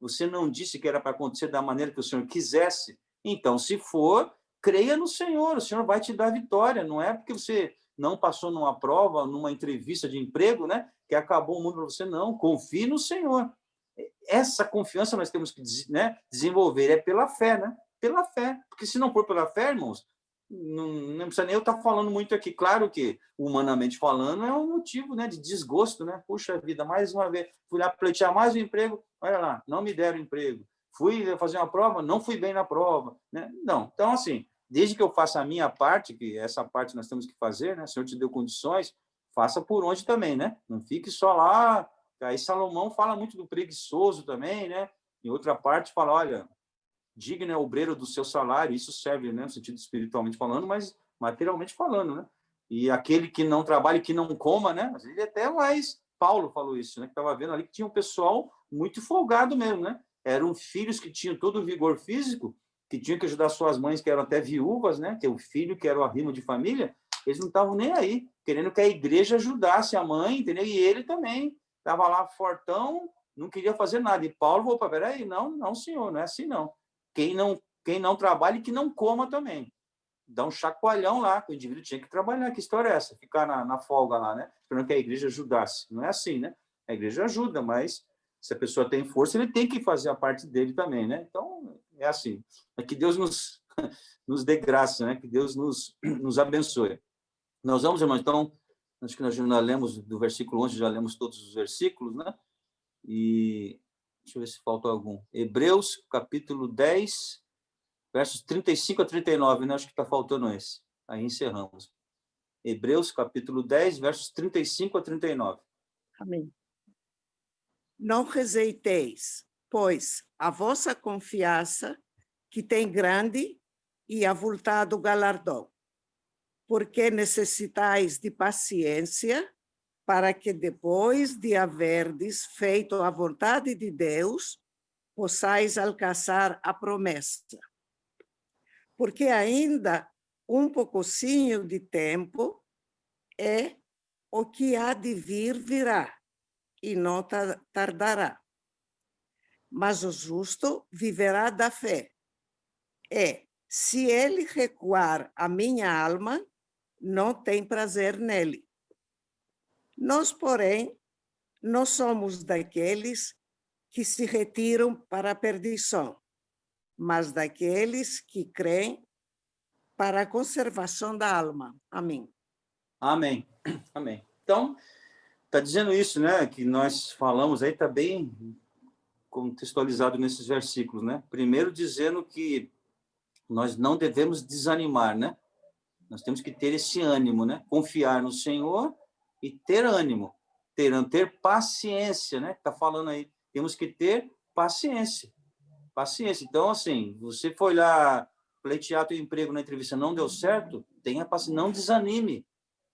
Você não disse que era para acontecer da maneira que o Senhor quisesse? Então, se for, creia no Senhor, o Senhor vai te dar vitória. Não é porque você não passou numa prova, numa entrevista de emprego, né, que acabou o mundo para você. Não, confie no Senhor. Essa confiança nós temos que, né, desenvolver, é pela fé, né? Pela fé. Porque se não for pela fé, irmãos, não precisa nem eu estar falando muito aqui. Claro que, humanamente falando, é um motivo, né, de desgosto, né? Puxa vida, mais uma vez, fui lá pleitear mais um emprego, olha lá, não me deram emprego. Fui fazer uma prova, não fui bem na prova, né? Não. Então, assim, desde que eu faça a minha parte, que essa parte nós temos que fazer, né? O Senhor te deu condições, faça por onde também, né? Não fique só lá. Aí Salomão fala muito do preguiçoso também, né? Em outra parte fala, olha, digno é o obreiro do seu salário. Isso serve, né, no sentido espiritualmente falando, mas materialmente falando, né? E aquele que não trabalha e que não coma, né? Às vezes até mais Paulo falou isso, né? Que estava vendo ali que tinha um pessoal muito folgado mesmo, né? Eram filhos que tinham todo o vigor físico, que tinham que ajudar suas mães, que eram até viúvas, né? Que é o filho que era o arrimo de família, Eles não estavam nem aí, querendo que a igreja ajudasse a mãe, entendeu? E ele também estava lá fortão, não queria fazer nada. E Paulo falou, peraí, não, senhor, não é assim não. Quem não trabalha, que não coma também. Dá um chacoalhão lá, que o indivíduo tinha que trabalhar. Que história é essa? Ficar na folga lá, né? Esperando que a igreja ajudasse. Não é assim, né? A igreja ajuda, mas se a pessoa tem força, ele tem que fazer a parte dele também, né? Então, é assim. É que Deus nos dê graça, né? Que Deus nos abençoe. Nós vamos, irmãos, então, acho que nós já lemos do versículo 11, já lemos todos os versículos, né? E deixa eu ver se faltou algum. Hebreus, capítulo 10, versos 35 a 39, né? Acho que está faltando esse. Aí encerramos. Hebreus, capítulo 10, versos 35 a 39. Amém. Não rejeiteis, pois, a vossa confiança, que tem grande e avultado galardão, porque necessitais de paciência, para que depois de haverdes feito a vontade de Deus, possais alcançar a promessa. Porque ainda um poucocinho de tempo é o que há de vir virá, e não tardará. Mas o justo viverá da fé. Se ele recuar, a minha alma não tem prazer nele. Nós, porém, não somos daqueles que se retiram para a perdição, mas daqueles que creem para a conservação da alma. Amém. Amém. Amém. Então, está dizendo isso, né? Que nós falamos aí, está bem contextualizado nesses versículos, né? Primeiro, dizendo que nós não devemos desanimar, né? Nós temos que ter esse ânimo, né? Confiar no Senhor e ter ânimo, ter paciência, né? Está falando aí, temos que ter paciência. Paciência. Então, assim, você foi lá pleitear teu emprego na entrevista, não deu certo, tenha paciência, não desanime,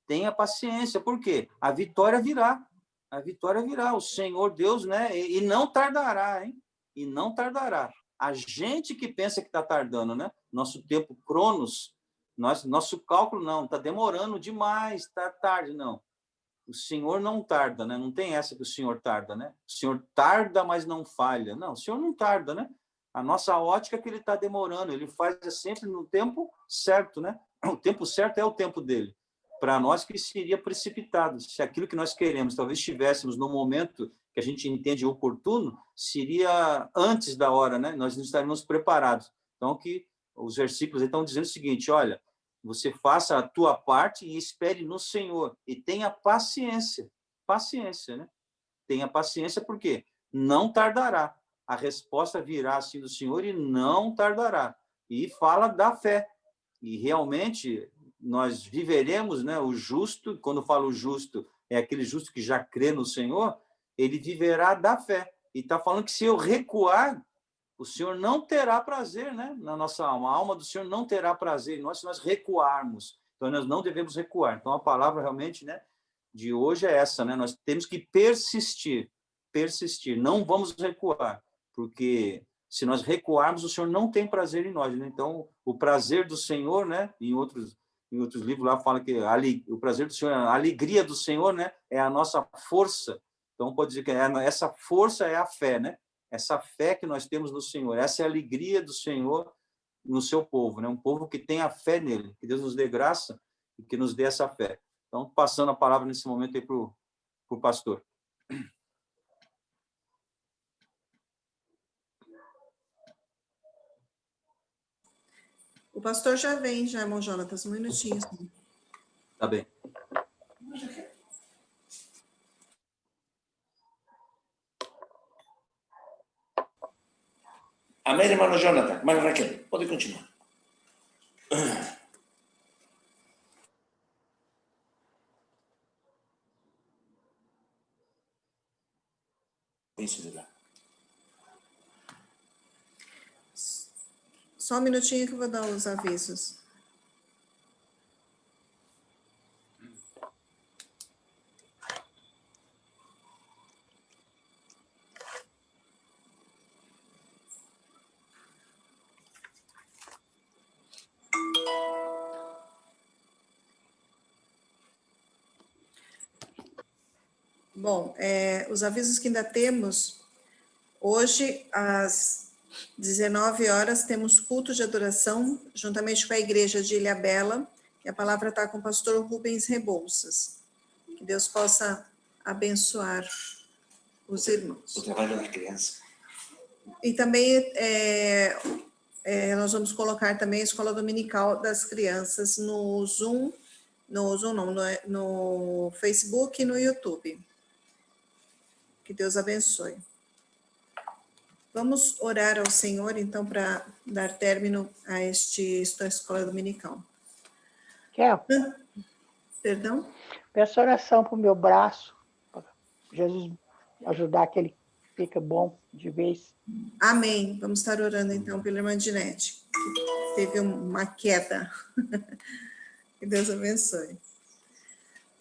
tenha paciência. Por quê? A vitória virá. A vitória virá. O Senhor Deus, né? E não tardará, hein? E não tardará. A gente que pensa que está tardando, né? Nosso tempo cronos, nosso cálculo não, está demorando demais, está tarde, não. O Senhor não tarda, né? Não tem essa que o Senhor tarda, né? O Senhor tarda, mas não falha. Não, o Senhor não tarda, né? A nossa ótica é que ele está demorando, ele faz sempre no tempo certo, né? O tempo certo é o tempo dele. Para nós que seria precipitado. Se aquilo que nós queremos, talvez estivéssemos no momento que a gente entende oportuno, seria antes da hora, né? Nós não estaríamos preparados. Então, que os versículos estão dizendo o seguinte, olha, você faça a tua parte e espere no Senhor. E tenha paciência. Paciência, né? Tenha paciência, porque não tardará. A resposta virá assim do Senhor e não tardará. E fala da fé. E realmente nós viveremos, né? O justo, quando falo justo, é aquele justo que já crê no Senhor, ele viverá da fé. E está falando que se eu recuar, o Senhor não terá prazer, né? Na nossa alma. A alma do Senhor não terá prazer em nós se nós recuarmos. Então, nós não devemos recuar. Então, a palavra realmente, né, de hoje é essa, né? Nós temos que persistir. Persistir. Não vamos recuar, porque se nós recuarmos, o Senhor não tem prazer em nós, né? Então, o prazer do Senhor, né? Em outros livros lá fala que o prazer do Senhor, a alegria do Senhor, né? É a nossa força. Então, pode dizer que essa força é a fé, né? Essa fé que nós temos no Senhor, essa é a alegria do Senhor no seu povo, né? Um povo que tem a fé nele. Que Deus nos dê graça e que nos dê essa fé. Então, passando a palavra nesse momento aí para o pastor. O pastor já vem, já, irmão Jonatas, um minutinho. Tá bem. Amém, irmão Jonathan. Irmã Raquel, pode continuar. Isso de lá. Só um minutinho que eu vou dar os avisos. Bom, os avisos que ainda temos, hoje, às 19 horas, temos culto de adoração, juntamente com a igreja de Ilhabela, e a palavra está com o pastor Rubens Rebouças. Que Deus possa abençoar os irmãos. O trabalho das crianças. E também nós vamos colocar também a escola dominical das crianças no Zoom, no Facebook e no YouTube. Que Deus abençoe. Vamos orar ao Senhor, então, para dar término a esta escola dominical. Quer? Perdão? Peço oração para o meu braço, para Jesus ajudar que ele fique bom de vez. Amém. Vamos estar orando, então, pela irmã Dinete, que teve uma queda. Que Deus abençoe.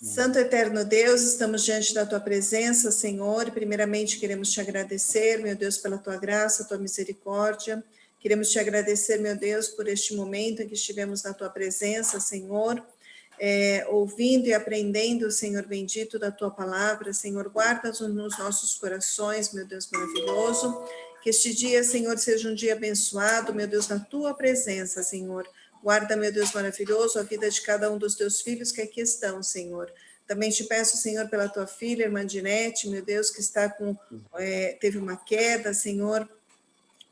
Santo eterno Deus, estamos diante da tua presença, Senhor, e primeiramente queremos te agradecer, meu Deus, pela tua graça, tua misericórdia. Queremos te agradecer, meu Deus, por este momento em que estivemos na tua presença, Senhor, ouvindo e aprendendo, Senhor bendito, da tua palavra. Senhor, guarda-nos nos nossos corações, meu Deus maravilhoso. Que este dia, Senhor, seja um dia abençoado, meu Deus, na tua presença, Senhor. Guarda, meu Deus maravilhoso, a vida de cada um dos teus filhos que aqui estão, Senhor. Também te peço, Senhor, pela tua filha, irmã Dinete, meu Deus, que está teve uma queda, Senhor.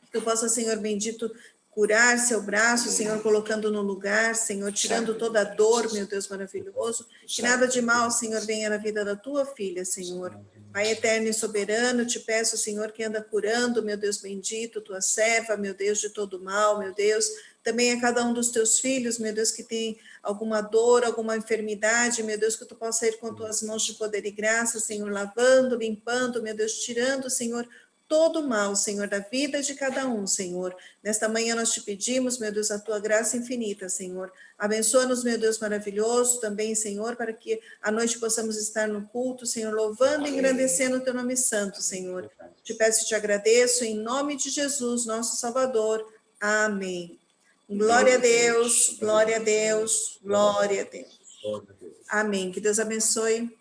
Que tu possa, Senhor bendito, curar seu braço, Senhor, colocando no lugar, Senhor, tirando toda a dor, meu Deus maravilhoso. Que nada de mal, Senhor, venha na vida da tua filha, Senhor. Pai eterno e soberano, te peço, Senhor, que anda curando, meu Deus bendito, tua serva, meu Deus, de todo mal, meu Deus. Também a cada um dos teus filhos, meu Deus, que tem alguma dor, alguma enfermidade, meu Deus, que tu possa ir com tuas mãos de poder e graça, Senhor, lavando, limpando, meu Deus, tirando, Senhor, todo o mal, Senhor, da vida de cada um, Senhor. Nesta manhã nós te pedimos, meu Deus, a tua graça infinita, Senhor. Abençoa-nos, meu Deus maravilhoso, também, Senhor, para que à noite possamos estar no culto, Senhor, louvando e engrandecendo o teu nome santo, Senhor. Te peço e te agradeço, em nome de Jesus, nosso Salvador. Amém. Glória a Deus, glória a Deus, glória a Deus. Amém. Que Deus abençoe.